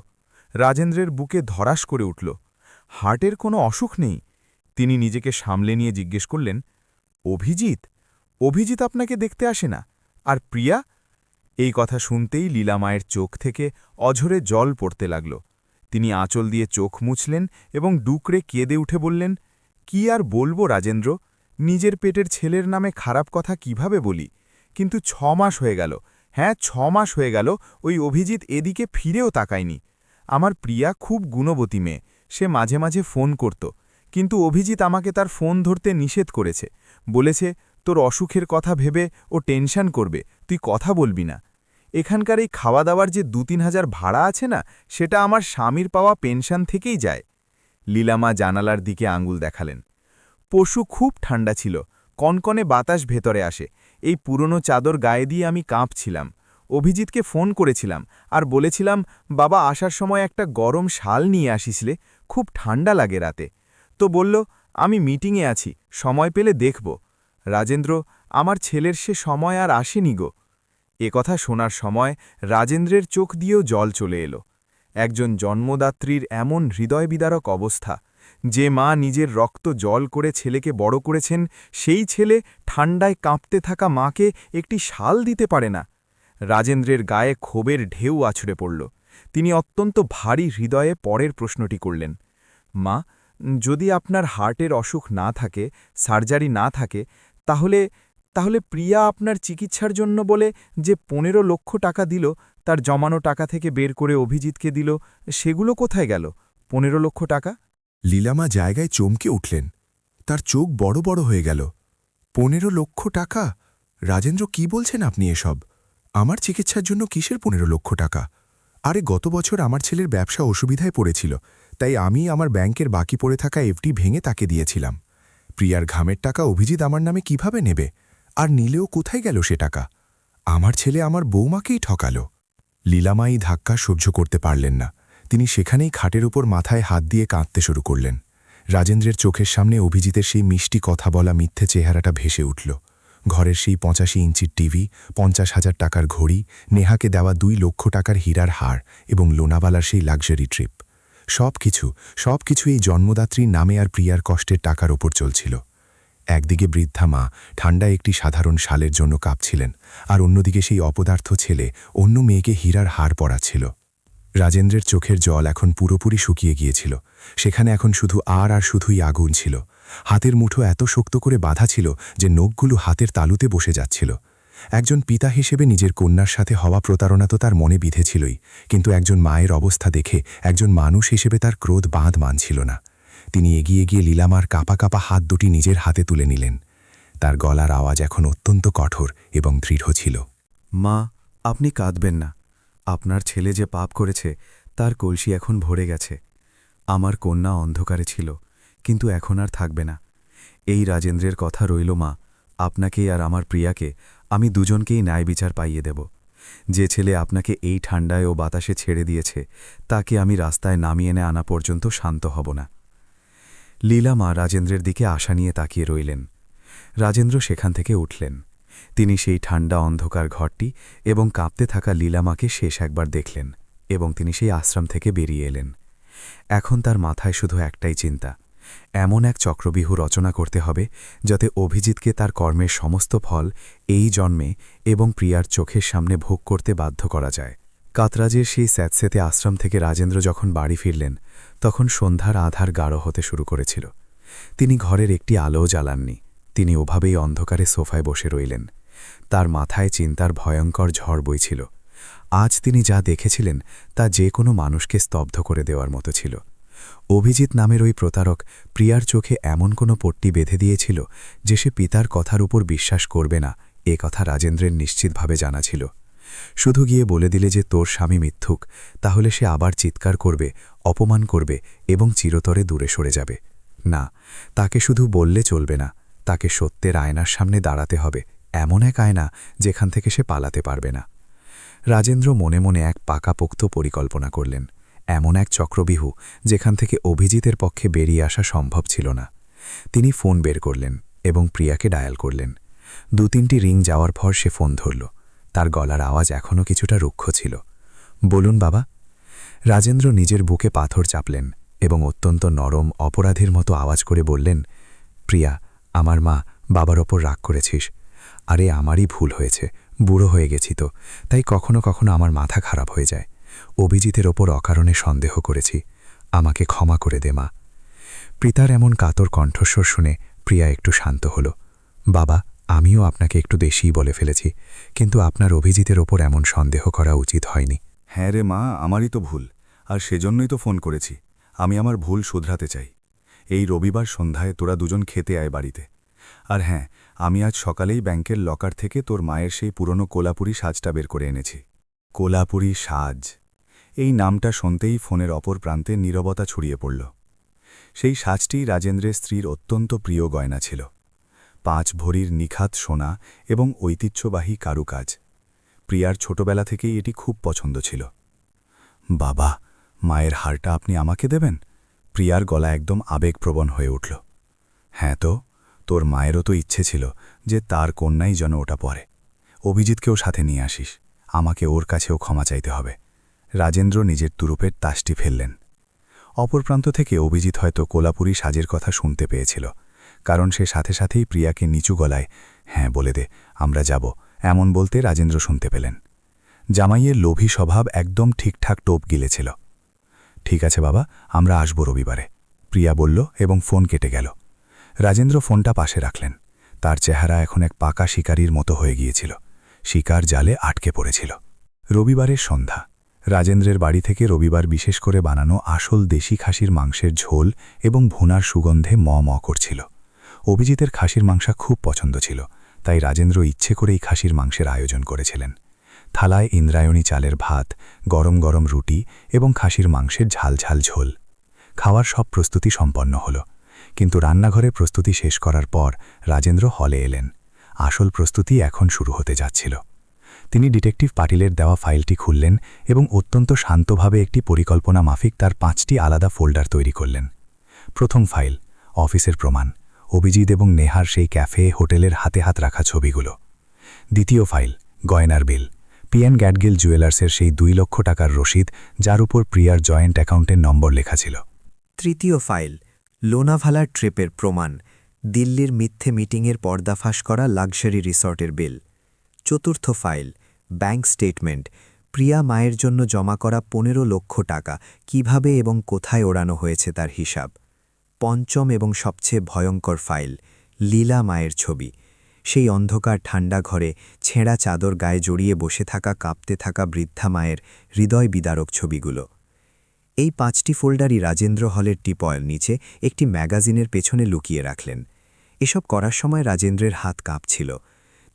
রাজেন্দ্রের বুকে ধরাস করে উঠল। হার্টের কোনো অসুখ নেই। তিনি নিজেকে সামলে নিয়ে জিজ্ঞেস করলেন, অভিজিৎ? অভিজিৎ আপনাকে দেখতে আসে না? আর প্রিয়া? এই কথা শুনতেই লীলামায়ের চোখ থেকে অঝরে জল পড়তে লাগল। তিনি আঁচল দিয়ে চোখ মুছলেন এবং ডুকরে কেঁদে উঠে বললেন, কি আর বলবো রাজেন্দ্র, নিজের পেটের ছেলের নামে খারাপ কথা কিভাবে বলি? কিন্তু 6 মাস হয়ে গেল, হ্যাঁ 6 মাস হয়ে গেল ওই অভিজিৎ এদিকে ফিরেও তাকায়নি। আমার প্রিয়া খুব গুণবতী মেয়ে, সে মাঝে মাঝে ফোন করত, কিন্তু অভিজিৎ আমাকে তার ফোন ধরতে নিষেধ করেছে। বলেছে, তোর অসুখের কথা ভেবে ও টেনশন করবে, তুই কথা বলবি না। এখানকার এই খাওয়া দাওয়ার যে 2-3 হাজার ভাড়া আছে না, সেটা আমার স্বামীর পাওয়া পেনশন থেকেই যায়। লীলামা জানালার দিকে আঙুল দেখালেন। পশু খুব ঠান্ডা ছিল, কনকনে বাতাস ভেতরে আসে। এই পুরনো চাদর গায়ে দিয়ে আমি কাঁপছিলাম। অভিজিৎকে ফোন করেছিলাম আর বলেছিলাম, বাবা আসার সময় একটা গরম শাল নিয়ে আসিসলে, খুব ঠান্ডা লাগে রাতে। তো বলল, আমি মিটিংয়ে আছি, সময় পেলে দেখব। রাজেন্দ্র, আমার ছেলের সে সময় আর আসেনি গো। কথা শোনার সময় রাজেন্দ্রের চোখ দিয়েও জল চলে এলো। একজন জন্মদাত্রীর এমন হৃদয়বিদারক অবস্থা। যে মা নিজের রক্ত জল করে ছেলেকে বড় করেছেন, সেই ছেলে ঠান্ডায় কাঁপতে থাকা মাকে একটি শাল দিতে পারে না। রাজেন্দ্রের গায়ে ক্ষোভের ঢেউ আছড়ে পড়ল। তিনি অত্যন্ত ভারী হৃদয়ে পরের প্রশ্নটি করলেন, মা, যদি আপনার হার্টের অসুখ না থাকে, সার্জারি না থাকে, তাহলে প্রিয়া আপনার চিকিৎসার জন্য বলে যে 15 লক্ষ টাকা দিল, তার জমানো টাকা থেকে বের করে অভিজিৎকে দিল, সেগুলো কোথায় গেল? 15 লক্ষ টাকা? লীলামা জায়গায় চমকে উঠলেন। তার চোখ বড় বড় হয়ে গেল। 15 লক্ষ টাকা? রাজেন্দ্র, কি বলছেন আপনি এসব? আমার চিকিৎসার জন্য কিসের 15 লক্ষ টাকা? আরে গত বছর আমার ছেলের ব্যবসা অসুবিধায় পড়েছিল, তাই আমি আমার ব্যাংকের বাকি পড়ে থাকা এফডি ভেঙে তাকে দিয়েছিলাম। প্রিয়ার ঘামের টাকা অভিজিৎ আমার নামে কিভাবে নেবে? আর নিলেও কোথায় গেল সে টাকা? আমার ছেলে আমার বৌমাকেই ঠকালো। লীলামা এই ধাক্কা সহ্য করতে পারলেন না। তিনি সেখানেই খাটের উপর মাথায় হাত দিয়ে কাঁদতে শুরু করলেন। রাজেন্দ্রের চোখের সামনে অভিজিতের সেই মিষ্টি কথা বলা মিথ্যে চেহারাটা ভেসে উঠল। ঘরের সেই 85 ইঞ্চির টিভি, 50,000 টাকার ঘড়ি, নেহাকে দেওয়া 2 লক্ষ টাকার হীরার হার এবং লোনাবালার সেই লাক্সারি ট্রিপ, সবকিছু এই জন্মদাত্রীর নামে আর প্রিয়ার কষ্টের টাকার ওপর চলছিল। একদিকে বৃদ্ধা মা ঠান্ডায় একটি সাধারণ শালের জন্য কাঁপছিলেন, আর অন্যদিকে সেই অপদার্থ ছেলে অন্য মেয়েকে হীরার হার পরাচ্ছিল। রাজেন্দ্রের চোখের জল এখন পুরোপুরি শুকিয়ে গিয়েছিল। সেখানে এখন শুধু আর শুধুই আগুন ছিল। হাতের মুঠো এত শক্ত করে বাঁধা ছিল যে নখগুলো হাতের তালুতে বসে যাচ্ছিল। একজন পিতা হিসেবে নিজের কন্যার সাথে হওয়া প্রতারণা তো তার মনে বিঁধেছিলই, কিন্তু একজন মায়ের অবস্থা দেখে একজন মানুষ হিসেবে তার ক্রোধ বাঁধ মানছিল না। তিনি এগিয়ে গিয়ে লীলামার কাঁপা কাঁপা হাত দুটি নিজের হাতে তুলে নিলেন। তার গলার আওয়াজ এখন অত্যন্ত কঠোর এবং দৃঢ় ছিল। মা, আপনি কাঁদবেন না। আপনার ছেলে যে পাপ করেছে, তার কলসি এখন ভরে গেছে। আমার কন্যা অন্ধকারে ছিল, কিন্তু এখন আর থাকবে না। এই রাজেন্দ্রের কথা রইল মা, আপনাকে আর আমার প্রিয়াকে আমি দুজনকেই ন্যায় বিচার পাইয়ে দেব। যে ছেলে আপনাকে এই ঠান্ডায় ও বাতাসে ছেড়ে দিয়েছে, তাকে আমি রাস্তায় নামিয়ে এনে আনা পর্যন্ত শান্ত হব না। লীলামা রাজেন্দ্রের দিকে আশা নিয়ে তাকিয়ে রইলেন। রাজেন্দ্র সেখান থেকে উঠলেন। তিনি সেই ঠান্ডা অন্ধকার ঘরটি এবং কাঁপতে থাকা লীলামাকে শেষ একবার দেখলেন এবং তিনি সেই আশ্রম থেকে বেরিয়ে এলেন। এখন তার মাথায় শুধু একটাই চিন্তা, এমন এক চক্রবিহু রচনা করতে হবে যাতে অভিজিৎকে তার কর্মের সমস্ত ফল এই জন্মে এবং প্রিয়ার চোখের সামনে ভোগ করতে বাধ্য করা যায়। কাতরাজের সেই স্যাঁতস্যাঁতে আশ্রম থেকে রাজেন্দ্র যখন বাড়ি ফিরলেন তখন সন্ধ্যার আধার গাঢ় হতে শুরু করেছিল। তিনি ঘরের একটি আলোও জ্বালাননি। তিনি ওভাবেই অন্ধকারে সোফায় বসে রইলেন। তার মাথায় চিন্তার ভয়ঙ্কর ঝড় বইছিল। আজ তিনি যা দেখেছিলেন তা যে কোনো মানুষকে স্তব্ধ করে দেওয়ার মতো ছিল। অভিজিৎ নামের ওই প্রতারক প্রিয়ার চোখে এমন কোনো পট্টি বেঁধে দিয়েছিল যে সে পিতার কথার উপর বিশ্বাস করবে না, এ কথা রাজেন্দ্রের নিশ্চিতভাবে জানা ছিল। শুধু গিয়ে বলে দিলে যে তোর স্বামী মিথ্যুক, তাহলে সে আবার চিৎকার করবে, অপমান করবে এবং চিরতরে দূরে সরে যাবে। না, তাকে শুধু বললে চলবে না, তাকে সত্যের আয়নার সামনে দাঁড়াতে হবে, এমন এক আয়না যেখান থেকে সে পালাতে পারবে না। রাজেন্দ্র মনে মনে এক পাকাপোক্ত পরিকল্পনা করলেন, এমন এক চক্রবিহু যেখান থেকে অভিজিতের পক্ষে বেরিয়ে আসা সম্ভব ছিল না। তিনি ফোন বের করলেন এবং প্রিয়াকে ডায়াল করলেন। ২-৩টি রিং যাওয়ার পর সে ফোন ধরল। তার গলার আওয়াজ এখনও কিছুটা রুক্ষ ছিল। বলুন বাবা। রাজেন্দ্র নিজের বুকে পাথর চাপলেন এবং অত্যন্ত নরম অপরাধীর মতো আওয়াজ করে বললেন, প্রিয়া, আমার মা বাবার ওপর রাগ করেছিস। আরে আমারই ভুল হয়েছে, বুড়ো হয়ে গেছি তো, তাই কখনো কখনো আমার মাথা খারাপ হয়ে যায়। অভিজিতের ওপর অকারণে সন্দেহ করেছি, আমাকে ক্ষমা করে দে মা। পিতার এমন কাতর কণ্ঠস্বর শুনে প্রিয়া একটু শান্ত হল। বাবা, আমিও আপনাকে একটু বেশিই বলে ফেলেছি, কিন্তু আপনার অভিজিতের ওপর এমন সন্দেহ করা উচিত হয়নি। হ্যাঁ রে মা, আমারই তো ভুল, আর সেজন্যই তো ফোন করেছি। আমি আমার ভুল শুধরাতে চাই। এই রবিবার সন্ধ্যায় তোরা দুজন খেতে আয় বাড়িতে। আর হ্যাঁ, আমি আজ সকালেই ব্যাংকের লকার থেকে তোর মায়ের সেই পুরনো কোলাপুরি সাজটা বের করে এনেছি। কোলাপুরি সাজ, এই নামটা শুনতেই ফোনের অপর প্রান্তে নীরবতা ছড়িয়ে পড়ল। সেই সাজটি রাজেন্দ্রের স্ত্রীর অত্যন্ত প্রিয় গয়না ছিল। 5 ভরির নিখাত সোনা এবং ঐতিহ্যবাহী কারুকাজ। প্রিয়ার ছোটবেলা থেকেই এটি খুব পছন্দ ছিল। বাবা, মায়ের হারটা আপনি আমাকে দেবেন? প্রিয়ার গলা একদম আবেগপ্রবণ হয়ে উঠল। হ্যাঁ তো, তোর মায়েরও তো ইচ্ছে ছিল যে তার কন্যাই যেন ওটা পরে। অভিজিৎকেও সাথে নিয়ে আসিস, আমাকে ওর কাছেও ক্ষমা চাইতে হবে। রাজেন্দ্র নিজের তুরুপের তাসটি ফেললেন। অপর প্রান্ত থেকে অভিজিৎ হয়তো কোলাপুরি সাজের কথা শুনতে পেয়েছিল, কারণ সে সাথে সাথেই প্রিয়াকে নিচু গলায় হ্যাঁ বলে দে, আমরা যাব, এমন বলতে রাজেন্দ্র শুনতে পেলেন। জামাইয়ের লোভী স্বভাব একদম ঠিকঠাক টোপ গিলেছিল। ঠিক আছে বাবা, আমরা আসব রবিবারে, প্রিয়া বলল এবং ফোন কেটে গেল। রাজেন্দ্র ফোনটা পাশে রাখলেন। তার চেহারা এখন এক পাকা শিকারীর মতো হয়ে গিয়েছিল। শিকার জালে আটকে পড়েছিল। রবিবারের সন্ধ্যা। রাজেন্দ্রের বাড়ি থেকে রবিবার বিশেষ করে বানানো আসল দেশি খাসির মাংসের ঝোল এবং ভুনার সুগন্ধে ম ম করছিল। অভিজিতের খাসির মাংস খুব পছন্দ ছিল, তাই রাজেন্দ্র ইচ্ছে করেই খাসির মাংসের আয়োজন করেছিলেন। থালায় ইন্দ্রায়ণী চালের ভাত, গরম গরম রুটি এবং খাসির মাংসের ঝাল ঝাল ঝোল। খাওয়ার সব প্রস্তুতি সম্পন্ন হল, কিন্তু রান্নাঘরে প্রস্তুতি শেষ করার পর রাজেন্দ্র হলে এলেন। আসল প্রস্তুতি এখন শুরু হতে যাচ্ছিল। তিনি ডিটেকটিভ পাটিলের দেওয়া ফাইলটি খুললেন এবং অত্যন্ত শান্তভাবে একটি পরিকল্পনা মাফিক তার 5টি আলাদা ফোল্ডার তৈরি করলেন। প্রথম ফাইল, অফিসের প্রমাণ, অভিজিৎ এবং নেহার সেই ক্যাফে হোটেলের হাতে হাত রাখা ছবিগুলো। দ্বিতীয় ফাইল, গয়নার বিল, পিএন গ্যাডগিল জুয়েলার্সের সেই 2 লক্ষ টাকার রসিদ যার উপর প্রিয়ার জয়েন্ট অ্যাকাউন্টের নম্বর লেখা ছিল। তৃতীয় ফাইল, লোনাভালার ট্রিপের প্রমাণ, দিল্লির মিথ্যে মিটিংয়ের পর্দাফাঁস করা লাক্সারি রিসর্টের বিল। চতুর্থ ফাইল, ব্যাংক স্টেটমেন্ট, প্রিয়া মায়ের জন্য জমা করা 15 লক্ষ টাকা কিভাবে এবং কোথায় ওড়ানো হয়েছে তার হিসাব। পঞ্চম এবং সবচেয়ে ভয়ঙ্কর ফাইল, লীলা মায়ের ছবি, সেই অন্ধকার ঠান্ডা ঘরে ছেঁড়া চাদর গায়ে জড়িয়ে বসে থাকা কাঁপতে থাকা বৃদ্ধা মায়ের হৃদয় বিদারক ছবিগুলো। এই 5টি ফোল্ডারই রাজেন্দ্র হলের টিপয়ের নিচে একটি ম্যাগাজিনের পেছনে লুকিয়ে রাখলেন। এসব করার সময় রাজেন্দ্রের হাত কাঁপছিল।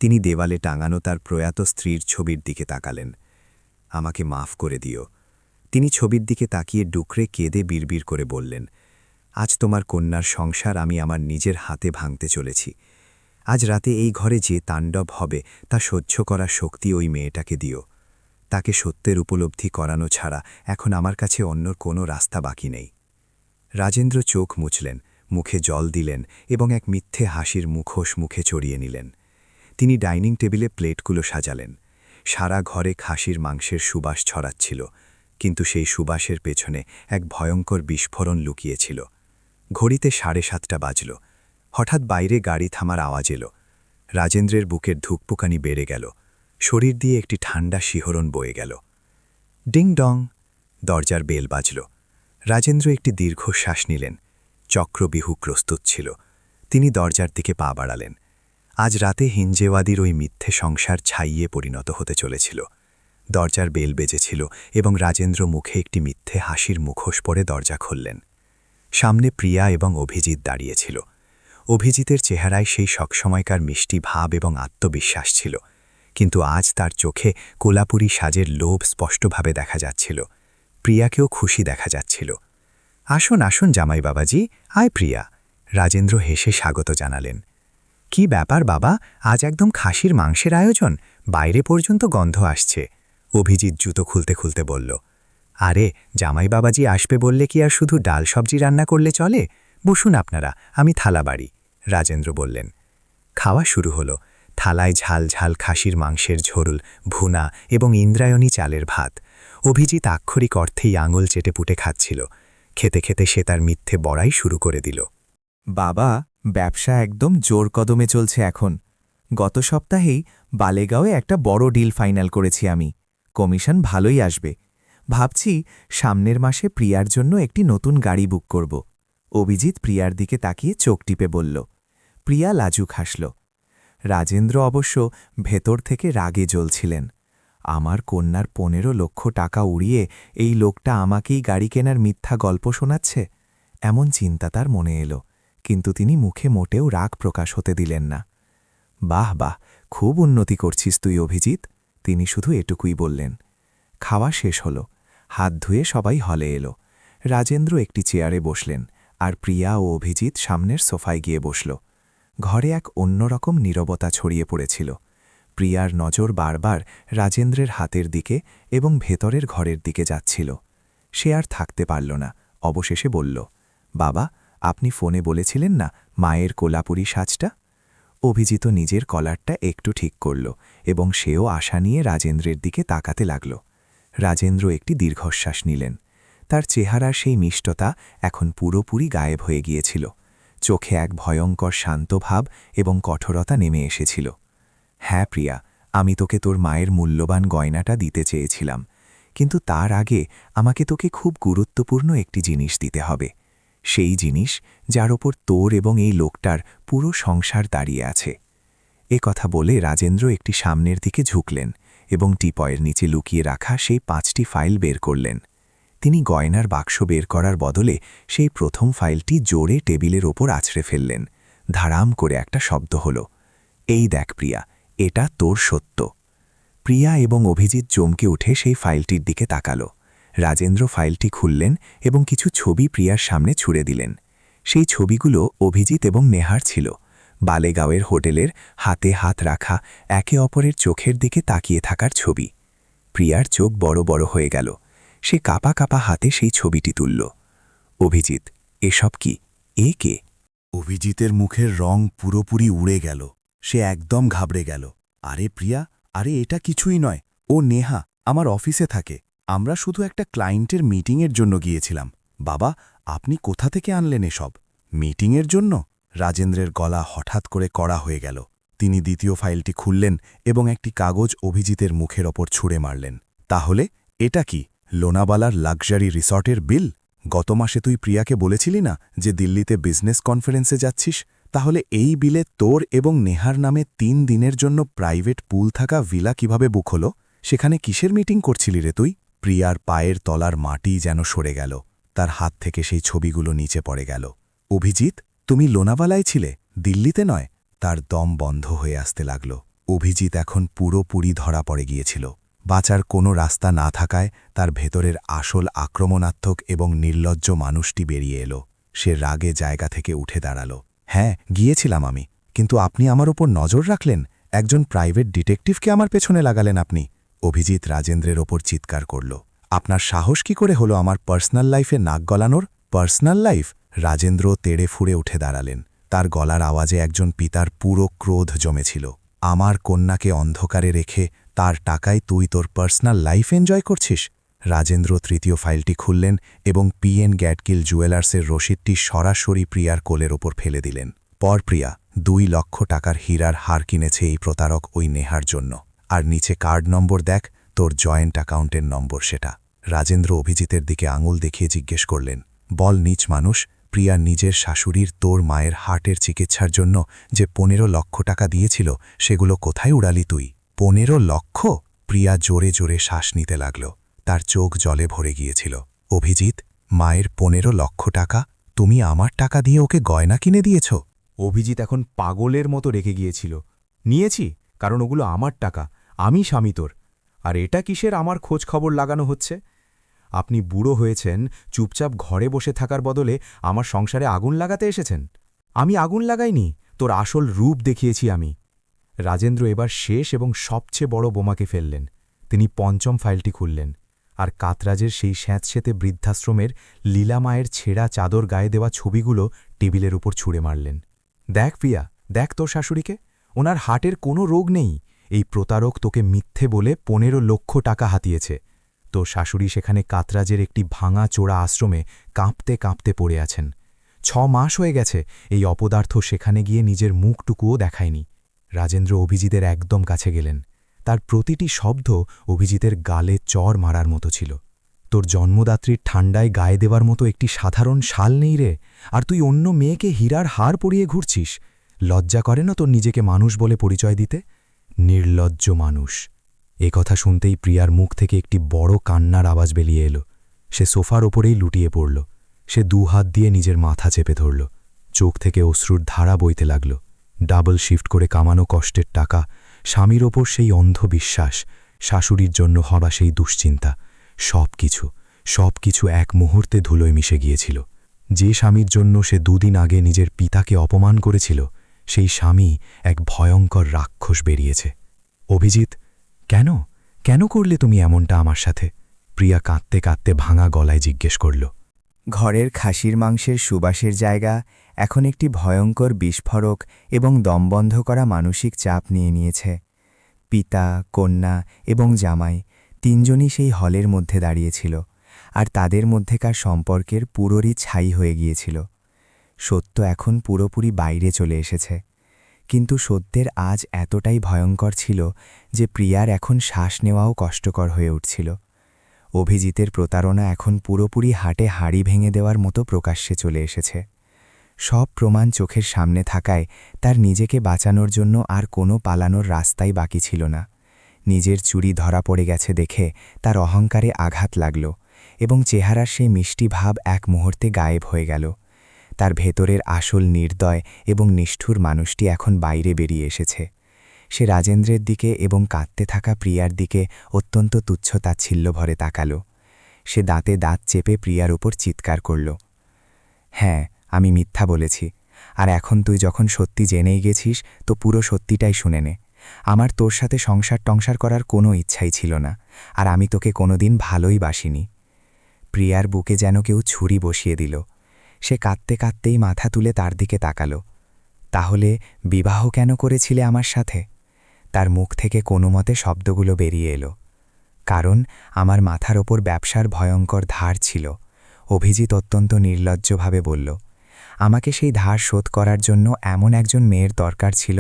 তিনি দেওয়ালে টাঙানো তার প্রয়াত স্ত্রীর ছবির দিকে তাকালেন। আমাকে মাফ করে দিও। তিনি ছবির দিকে তাকিয়ে ডুকরে কেঁদে বিড়বিড় করে বললেন, আজ তোমার কন্যার সংসার আমি আমার নিজের হাতে ভাঙতে চলেছি। আজ রাতে এই ঘরে যে তাণ্ডব হবে তা সহ্য করার শক্তি ওই মেয়েটাকে দিও। তাকে সত্যের উপলব্ধি করানো ছাড়া এখন আমার কাছে অন্য কোনো রাস্তা বাকি নেই। রাজেন্দ্র চোখ মুছলেন, মুখে জল দিলেন এবং এক মিথ্যে হাসির মুখোশ মুখে চড়িয়ে নিলেন। তিনি ডাইনিং টেবিলে প্লেটগুলো সাজালেন। সারা ঘরে খাসির মাংসের সুবাস ছড়াচ্ছিল, কিন্তু সেই সুবাসের পেছনে এক ভয়ঙ্কর বিস্ফোরণ লুকিয়েছিল। ঘড়িতে 7:30 বাজল। হঠাৎ বাইরে গাড়ি থামার আওয়াজ এলো। রাজেন্দ্রের বুকের ধুকপুকানি বেড়ে গেল। শরীর দিয়ে একটি ঠান্ডা শিহরণ বয়ে গেল। ডিং ডং, দরজার বেল বাজল। রাজেন্দ্র একটি দীর্ঘশ্বাস নিলেন। চক্রবিহু প্রস্তুত ছিল। তিনি দরজার দিকে পা বাড়ালেন। আজ রাতে হিঞ্জেওয়াদির ওই মিথ্যে সংসার ছাইয়ে পরিণত হতে চলেছিল। দরজার বেল বেজেছিল এবং রাজেন্দ্র মুখে একটি মিথ্যে হাসির মুখোশ পরে দরজা খুললেন। সামনে প্রিয়া এবং অভিজিৎ দাঁড়িয়েছিল। অভিজিতের চেহারায় সেই সবসময়কার মিষ্টি ভাব এবং আত্মবিশ্বাস ছিল, কিন্তু আজ তার চোখে কোলাপুরি সাজের লোভ স্পষ্টভাবে দেখা যাচ্ছিল। প্রিয়াকেও খুশি দেখা যাচ্ছিল। আসুন আসুন জামাই বাবাজি, আয় প্রিয়া। রাজেন্দ্র হেসে স্বাগত জানালেন। কি ব্যাপার বাবা, আজ একদম খাসির মাংসের আয়োজন, বাইরে পর্যন্ত গন্ধ আসছে। অভিজিৎ জুতো খুলতে খুলতে বলল। আরে জামাই বাবাজি আসবে বললে কি আর শুধু ডাল সবজি রান্না করলে চলে? বসুন আপনারা, আমি থালা বাড়ি। রাজেন্দ্র বললেন। খাওয়া শুরু হলো। থালায় ঝাল ঝাল খাসির মাংসের ঝোল, ভুনা এবং ইন্দ্রায়ণী চালের ভাত। অভিজিৎ আক্ষরিক অর্থেই আঙুল চেটেপুটে খাচ্ছিল। খেতে খেতে সে তার মিথ্যে বড়াই শুরু করে দিল। বাবা, ব্যবসা একদম জোর কদমে চলছে এখন। গত সপ্তাহেই বালেগাঁওয়ে একটা বড় ডিল ফাইনাল করেছি আমি। কমিশন ভালোই আসবে। ভাবছি সামনের মাসে প্রিয়ার জন্য একটি নতুন গাড়ি বুক করব। অভিজিৎ প্রিয়ার দিকে তাকিয়ে চোখ টিপে বলল। প্রিয়া লাজুক হাসল। রাজেন্দ্র অবশ্য ভেতর থেকে রাগে জ্বলছিলেন। আমার কন্যার 15 লক্ষ টাকা উড়িয়ে এই লোকটা আমাকেই গাড়ি কেনার মিথ্যা গল্প শোনাচ্ছে, এমন চিন্তা তার মনে এলো, কিন্তু তিনি মুখে মোটেও রাগ প্রকাশ হতে দিলেন না। বাহ বাহ, খুব উন্নতি করছিস তুই অভিজিৎ, তিনি শুধু এটুকুই বললেন। খাওয়া শেষ হল। হাত ধুয়ে সবাই হলে এলো। রাজেন্দ্র একটি চেয়ারে বসলেন, আর প্রিয়া ও অভিজিৎ সামনের সোফায় গিয়ে বসল। ঘরে এক অন্যরকম নীরবতা ছড়িয়ে পড়েছিল। প্রিয়ার নজর বারবার রাজেন্দ্রের হাতের দিকে এবং ভেতরের ঘরের দিকে যাচ্ছিল। সে আর থাকতে পারল না, অবশেষে বলল, বাবা, আপনি ফোনে বলেছিলেন না মায়ের কোলাপুরি সাজটা? অভিজিৎ নিজের কলারটা একটু ঠিক করল এবং সেও আশা নিয়ে রাজেন্দ্রের দিকে তাকাতে লাগল। রাজেন্দ্র একটি দীর্ঘশ্বাস নিলেন। তার চেহারার সেই মিষ্টতা এখন পুরোপুরি গায়েব হয়ে গিয়েছিল। চোখে এক ভয়ঙ্কর শান্ত ভাব এবং কঠোরতা নেমে এসেছিল। হ্যাঁ প্রিয়া, আমি তোকে তোর মায়ের মূল্যবান গয়নাটা দিতে চেয়েছিলাম, কিন্তু তার আগে আমাকে তোকে খুব গুরুত্বপূর্ণ একটি জিনিস দিতে হবে। সেই জিনিস যার ওপর তোর এবং এই লোকটার পুরো সংসার দাঁড়িয়ে আছে। এ কথা বলে রাজেন্দ্র একটি সামনের দিকে ঝুঁকলেন এবং টিপয়ের নিচে লুকিয়ে রাখা সেই 5টি ফাইল বের করলেন। তিনি গয়নার বাক্স বের করার বদলে সেই প্রথম ফাইলটি জোরে টেবিলের ওপর আছড়ে ফেললেন। ধারাম করে একটা শব্দ হল। এই দেখ প্রিয়া, এটা তোর সত্য। প্রিয়া এবং অভিজিৎ চমকে উঠে সেই ফাইলটির দিকে তাকাল। রাজেন্দ্র ফাইলটি খুললেন এবং কিছু ছবি প্রিয়ার সামনে ছুঁড়ে দিলেন। সেই ছবিগুলো অভিজিৎ এবং নেহার ছিল। বালেগাঁওয়ের হোটেলের হাতে হাত রাখা, একে অপরের চোখের দিকে তাকিয়ে থাকার ছবি। প্রিয়ার চোখ বড় বড় হয়ে গেল। সে কাপা কাপা হাতে সেই ছবিটি তুলল। অভিজিৎ, এসব কি? এ কে? অভিজিতের মুখের রং পুরোপুরি উড়ে গেল। সে একদম ঘাবড়ে গেল। আরে প্রিয়া, আরে এটা কিছুই নয়। ও নেহা, আমার অফিসে থাকে। আমরা শুধু একটা ক্লায়েন্টের মিটিংয়ের জন্য গিয়েছিলাম। বাবা, আপনি কোথা থেকে আনলেন এসব? মিটিংয়ের জন্য? রাজেন্দ্রের গলা হঠাৎ করে কড়া হয়ে গেল। তিনি দ্বিতীয় ফাইলটি খুললেন এবং একটি কাগজ অভিজিতের মুখের ওপর ছুঁড়ে মারলেন। তাহলে এটা কি? লোনাবালার লাক্সারি রিসর্টের বিল? গত মাসে তুই প্রিয়াকে বলেছিলি না যে দিল্লিতে বিজনেস কনফারেন্সে যাচ্ছিস? তাহলে এই বিলে তোর এবং নেহার নামে 3 দিনের জন্য প্রাইভেট পুল থাকা ভিলা কিভাবে বুক হলো? সেখানে কিসের মিটিং করছিলি রে তুই? প্রিয়ার পায়ের তলার মাটি যেন সরে গেল। তার হাত থেকে সেই ছবিগুলো নিচে পড়ে গেল। অভিজিৎ, তুমি লোনাবালায় ছিলে, দিল্লিতে নয়। তার দম বন্ধ হয়ে আসতে লাগল। অভিজিৎ এখন পুরোপুরি ধরা পড়ে গিয়েছিল। বাঁচার কোনো রাস্তা না থাকায় তার ভেতরের আসল আক্রমণাত্মক এবং নির্লজ্জ মানুষটি বেরিয়ে এলো। সে রাগে জায়গা থেকে উঠে দাঁড়াল। হ্যাঁ, গিয়েছিলাম আমি, কিন্তু আপনি আমার ওপর নজর রাখলেন। একজন প্রাইভেট ডিটেকটিভকে আমার পেছনে লাগালেন আপনি। অভিজিৎ রাজেন্দ্রের ওপর চিৎকার করল। আপনার সাহস কি করে হলো আমার পার্সোনাল লাইফে নাক গলানোর? Personal life? রাজেন্দ্র তেড়ে ফুড়ে উঠে দাঁড়ালেন। তার গলার আওয়াজে একজন পিতার পুরো ক্রোধ জমেছিল। আমার কন্যাকে অন্ধকারে রেখে তার টাকায় তুই তোর পার্সোনাল লাইফ এনজয় করছিস? রাজেন্দ্র তৃতীয় ফাইলটি খুললেন এবং পিএন গ্যাটকিল জুয়েলার্সের রসিদটি সরাসরি প্রিয়ার কোলের ওপর ফেলে দিলেন। পর প্রিয়া 2 লক্ষ টাকার হীরার হার কিনেছে এই প্রতারক ওই নেহার জন্য। আর নিচে কার্ড নম্বর দেখ, তোর জয়েন্ট অ্যাকাউন্টের নম্বর সেটা। রাজেন্দ্র অভিজিতের দিকে আঙুল দেখিয়ে জিজ্ঞেস করলেন, বল নীচ মানুষ, প্রিয়া নিজের শাশুড়ির তোর মায়ের হার্টের চিকিৎসার জন্য যে 15 লক্ষ টাকা দিয়েছিল সেগুলো কোথায় উড়ালি তুই? 15 লক্ষ? প্রিয়া জোরে জোরে শ্বাস নিতে লাগল। তার চোখ জলে ভরে গিয়েছিল। অভিজিৎ, মায়ের 15 লক্ষ টাকা? তুমি আমার টাকা দিয়ে ওকে গয়না কিনে দিয়েছ? অভিজিৎ এখন পাগলের মতো রেখে গিয়েছিল। নিয়েছি, কারণ ওগুলো আমার টাকা, আমি স্বামী তোর। আর এটা কিসের আমার খোঁজ খবর লাগানো হচ্ছে? আপনি বুড়ো হয়েছেন, চুপচাপ ঘরে বসে থাকার বদলে আমার সংসারে আগুন লাগাতে এসেছেন। আমি আগুন লাগাইনি, তোর আসল রূপ দেখিয়েছি আমি। রাজেন্দ্র এবার শেষ এবং সবচেয়ে বড় বোমাকে ফেললেন। তিনি 5ম ফাইলটি খুললেন আর কাতরাজের সেই স্যাঁতস্যাঁতে বৃদ্ধাশ্রমের লীলামায়ের ছেঁড়া চাদর গায়ে দেওয়া ছবিগুলো টেবিলের উপর ছুঁড়ে মারলেন। দেখ প্রিয়া, দেখ তোর শাশুড়িকে, ওনার হার্টের কোনো রোগ নেই। এই প্রতারক তোকে মিথ্যে বলে 15 লক্ষ টাকা হাতিয়েছে। তোর শাশুড়ি সেখানে কাতরাজের একটি ভাঙা চোরা আশ্রমে কাঁপতে কাঁপতে পড়ে আছেন। 6 মাস হয়ে গেছে এই অপদার্থ সেখানে গিয়ে নিজের মুখটুকুও দেখায়নি। রাজেন্দ্র অভিজিতের একদম কাছে গেলেন। তার প্রতিটি শব্দ অভিজিতের গালে চর মারার মতো ছিল। তোর জন্মদাত্রীর ঠান্ডায় গায়ে দেওয়ার মতো একটি সাধারণ শাল নেই রে, আর তুই অন্য মেয়েকে হীরার হার পরিয়ে ঘুরছিস। লজ্জা করে না তোর নিজেকে মানুষ বলে পরিচয় দিতে? নির্লজ্জ মানুষ। কথা শুনতেই প্রিয়ার মুখ থেকে একটি বড় কান্নার আওয়াজ বেরিয়ে এলো। সে সোফার ওপরেই লুটিয়ে পড়ল। সে 2 হাত দিয়ে নিজের মাথা চেপে ধরল। চোখ থেকে অশ্রুর ধারা বইতে লাগল। ডাবল শিফট করে কামানো কষ্টের টাকা, স্বামীর ওপর সেই অন্ধ বিশ্বাস, শাশুড়ির জন্য হওয়া সেই দুশ্চিন্তা, সবকিছু এক মুহূর্তে ধুলোয় মিশে গিয়েছিল। যে স্বামীর জন্য সে 2 দিন আগে নিজের পিতাকে অপমান করেছিল, সেই স্বামী এক ভয়ঙ্কর রাক্ষস বেরিয়েছে। অভিজিৎ, কেন করলে তুমি এমনটা আমার সাথে? প্রিয়া কাঁদতে কাঁদতে ভাঙা গলায় জিজ্ঞেস করল। ঘরের খাসির মাংসের সুবাসের জায়গা এখন একটি ভয়ঙ্কর বিস্ফোরক এবং দমবন্ধ করা মানসিক চাপ নিয়ে নিয়েছে। পিতা, কন্যা এবং জামাই 3জনই সেই হলের মধ্যে দাঁড়িয়েছিল, আর তাদের মধ্যেকার সম্পর্কের পুরোরই ছাই হয়ে গিয়েছিল। সত্য এখন পুরোপুরি বাইরে চলে এসেছে, কিন্তু সত্যের আজ এতটাই ভয়ঙ্কর ছিল যে প্রিয়ার এখন শ্বাস নেওয়াও কষ্টকর হয়ে উঠছিল। অভিজিতের প্রতারণা এখন পুরোপুরি হাটে হাড়ি ভেঙে দেওয়ার মতো প্রকাশ্যে চলে এসেছে। সব প্রমাণ চোখের সামনে থাকায় তার নিজেকে বাঁচানোর জন্য আর কোনো পালানোর রাস্তাই বাকি ছিল না। নিজের চুরি ধরা পড়ে গেছে দেখে তার অহংকারে আঘাত লাগল এবং চেহারার সেই মিষ্টি ভাব এক মুহূর্তে গায়েব হয়ে গেল। তার ভেতরের আসল নির্দয় এবং নিষ্ঠুর মানুষটি এখন বাইরে বেরিয়ে এসেছে। সে রাজেন্দ্রের দিকে এবং কাঁদতে থাকা প্রিয়ার দিকে অত্যন্ত তুচ্ছতাচ্ছিল্য ভরে তাকাল। সে দাঁতে দাঁত চেপে প্রিয়ার উপর চিৎকার করল, হ্যাঁ, আমি মিথ্যা বলেছি, আর এখন তুই যখন সত্যি জেনেই গেছিস তো পুরো সত্যিটাই শুনে নে। আমার তোর সাথে সংসার করার কোনো ইচ্ছাই ছিল না, আর আমি তোকে কোনোদিন ভালোই বাসিনি। প্রিয়ার বুকে যেন কেউ ছুরি বসিয়ে দিল। সে কাঁদতে কাঁদতেই মাথা তুলে তার দিকে তাকাল। তাহলে বিবাহ কেন করেছিলে আমার সাথে? তার মুখ থেকে কোনো মতে শব্দগুলো বেরিয়ে এলো, কারণ আমার মাথার ওপর ব্যবসার ভয়ঙ্কর ধার ছিল। অভিজিৎ অত্যন্ত নির্লজ্জভাবে বলল, আমাকে সেই ধার শোধ করার জন্য এমন একজন মেয়ের দরকার ছিল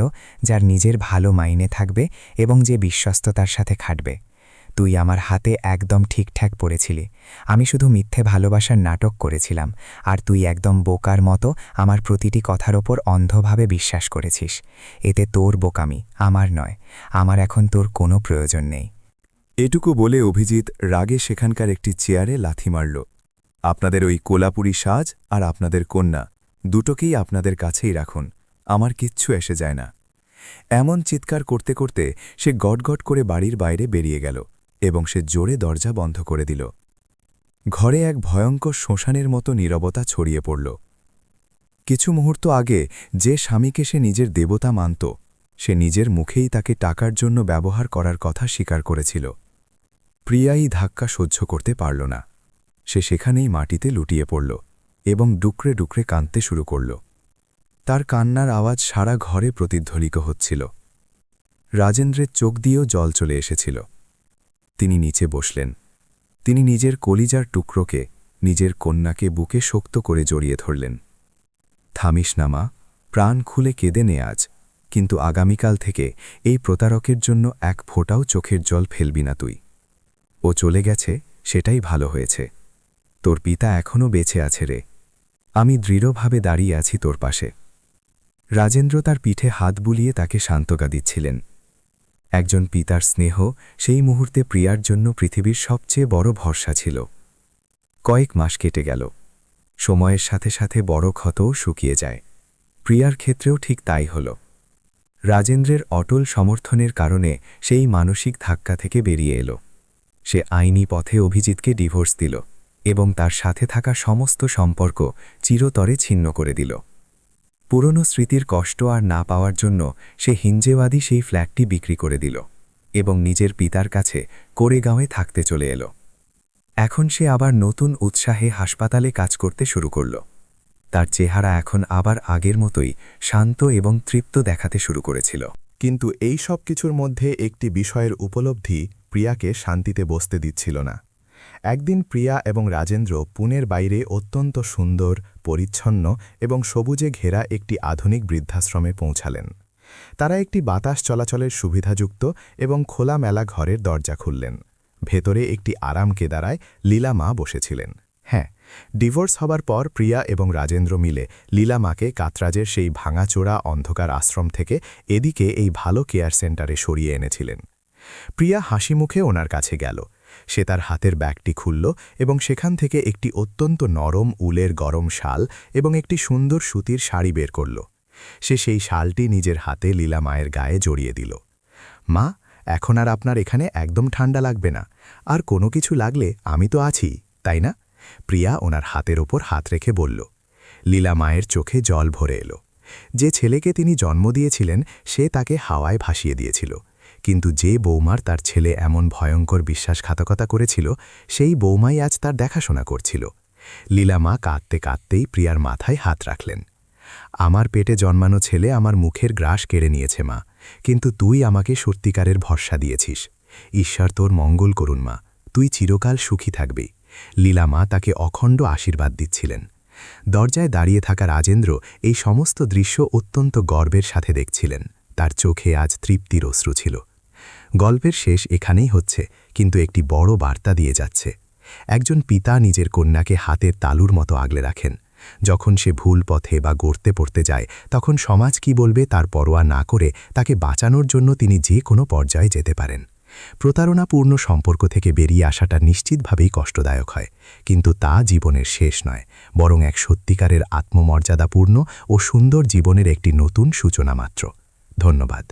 যার নিজের ভালো মাইনে থাকবে এবং যে বিশ্বস্ততার সাথে খাটবে। তুই আমার হাতে একদম ঠিকঠাক পড়েছিলি। আমি শুধু মিথ্যে ভালোবাসার নাটক করেছিলাম, আর তুই একদম বোকার মতো আমার প্রতিটি কথার ওপর অন্ধভাবে বিশ্বাস করেছিস। এতে তোর বোকামি, আমার নয়। আমার এখন তোর কোনো প্রয়োজন নেই। এটুকু বলে অভিজিৎ রাগে সেখানকার একটি চেয়ারে লাথি মারল। আপনাদের ওই কোলাপুরি সাজ আর আপনাদের কন্যা দুটোকেই আপনাদের কাছেই রাখুন, আমার কিচ্ছু এসে যায় না। এমন চিৎকার করতে করতে সে গটগট করে বাড়ির বাইরে বেরিয়ে গেল এবং সে জোরে দরজা বন্ধ করে দিল। ঘরে এক ভয়ঙ্কর শ্মশানের মতো নীরবতা ছড়িয়ে পড়ল। কিছু মুহূর্ত আগে যে স্বামীকে সে নিজের দেবতা মানত, সে নিজের মুখেই তাকে টাকার জন্য ব্যবহার করার কথা স্বীকার করেছিল। প্রিয়াই ধাক্কা সহ্য করতে পারল না। সে সেখানেই মাটিতে লুটিয়ে পড়ল এবং ডুকরে ডুকরে কাঁদতে শুরু করল। তার কান্নার আওয়াজ সারা ঘরে প্রতিধ্বনিত হচ্ছিল। রাজেন্দ্রের চোখ দিয়েও জল চলে এসেছিল। তিনি নিচে বসলেন। তিনি নিজের কলিজার টুকরোকে, নিজের কন্যাকে বুকে শক্ত করে জড়িয়ে ধরলেন। থামিস না মা, প্রাণ খুলে কেঁদে নে আজ, কিন্তু আগামীকাল থেকে এই প্রতারকের জন্য এক ফোঁটাও চোখের জল ফেলবি না তুই। ও চলে গেছে, সেটাই ভালো হয়েছে। তোর পিতা এখনও বেঁচে আছে রে। আমি দৃঢ়ভাবে দাঁড়িয়ে আছি তোর পাশে। রাজেন্দ্র তার পিঠে হাত বুলিয়ে তাকে সান্ত্বনা দিচ্ছিলেন। একজন পিতার স্নেহ সেই মুহূর্তে প্রিয়ার জন্য পৃথিবীর সবচেয়ে বড় ভরসা ছিল। কয়েক মাস কেটে গেল। সময়ের সাথে সাথে বড় ক্ষতও শুকিয়ে যায়। প্রিয়ার ক্ষেত্রেও ঠিক তাই হল। রাজেন্দ্রের অটল সমর্থনের কারণে সেই মানসিক ধাক্কা থেকে বেরিয়ে এলো। সে আইনি পথে অভিজিৎকে ডিভোর্স দিল এবং তার সাথে থাকা সমস্ত সম্পর্ক চিরতরে ছিন্ন করে দিল। পুরনো স্মৃতির কষ্ট আর না পাওয়ার জন্য সে হিঞ্জেওয়াদি সেই ফ্ল্যাটটি বিক্রি করে দিল এবং নিজের পিতার কাছে কোরেগাঁওয়ে থাকতে চলে এলো। এখন সে আবার নতুন উৎসাহে হাসপাতালে কাজ করতে শুরু করল। তার চেহারা এখন আবার আগের মতোই শান্ত এবং তৃপ্ত দেখাতে শুরু করেছিল। কিন্তু এই সব কিছুর মধ্যে একটি বিষয়ের উপলব্ধি প্রিয়াকে শান্তিতে বসতে দিচ্ছিল না। একদিন প্রিয়া এবং রাজেন্দ্র পুনের বাইরে অত্যন্ত সুন্দর, পরিচ্ছন্ন এবং সবুজে ঘেরা একটি আধুনিক বৃদ্ধাশ্রমে পৌঁছালেন। তারা একটি বাতাস চলাচলের সুবিধাযুক্ত এবং খোলামেলা ঘরের দরজা খুললেন। ভেতরে একটি আরাম কেদারায় লীলা মা বসেছিলেন। হ্যাঁ, ডিভোর্স হবার পর প্রিয়া এবং রাজেন্দ্র মিলে লীলা মাকে কাতরাজের সেই ভাঙাচোরা অন্ধকার আশ্রম থেকে এদিকে এই ভালো কেয়ার সেন্টারে সরিয়ে এনেছিলেন। প্রিয়া হাসি মুখে ওনার কাছে গেল। সে তার হাতের ব্যাগটি খুলল এবং সেখান থেকে একটি অত্যন্ত নরম উলের গরম শাল এবং একটি সুন্দর সুতির শাড়ি বের করল। সে সেই শালটি নিজের হাতে লীলা মায়ের গায়ে জড়িয়ে দিল। মা, এখন আর আপনার এখানে একদম ঠান্ডা লাগবে না, আর কোনো কিছু লাগলে আমি তো আছি, তাই না? প্রিয়া ওনার হাতের ওপর হাত রেখে বলল। লীলা মায়ের চোখে জল ভরে এলো। যে ছেলেকে তিনি জন্ম দিয়েছিলেন সে তাকে হাওয়ায় ভাসিয়ে দিয়েছিল, কিন্তু যে বৌমার তার ছেলে এমন ভয়ঙ্কর বিশ্বাসঘাতকতা করেছিল সেই বৌমাই আজ তার দেখাশোনা করছিল। লীলা মা কাঁদতে কাঁদতেই প্রিয়ার মাথায় হাত রাখলেন। আমার পেটে জন্মানো ছেলে আমার মুখের গ্রাস কেড়ে নিয়েছে মা, কিন্তু তুই আমাকে সত্যিকারের ভরসা দিয়েছিস। ঈশ্বর তোর মঙ্গল করুন মা, তুই চিরকাল সুখী থাকবি। লীলা মা তাকে অখণ্ড আশীর্বাদ দিচ্ছিলেন। দরজায় দাঁড়িয়ে থাকা রাজেন্দ্র এই সমস্ত দৃশ্য অত্যন্ত গর্বের সাথে দেখছিলেন। তার চোখে আজ তৃপ্তির অশ্রু ছিল। গল্পের শেষ এখানেই হচ্ছে, কিন্তু একটি বড় বার্তা দিয়ে যাচ্ছে। একজন পিতা নিজের কন্যাকে হাতের তালুর মতো আগলে রাখেন। যখন সে ভুল পথে বা গড়তে পড়তে যায় তখন সমাজ কি বলবে তার পরোয়া না করে তাকে বাঁচানোর জন্য তিনি যে কোনো পর্যায়ে যেতে পারেন। প্রতারণাপূর্ণ সম্পর্ক থেকে বেরিয়ে আসাটা নিশ্চিতভাবেই কষ্টদায়ক হয়, কিন্তু তা জীবনের শেষ নয়, বরং এক সত্যিকারের আত্মমর্যাদাপূর্ণ ও সুন্দর জীবনের একটি নতুন সূচনা মাত্র। ধন্যবাদ।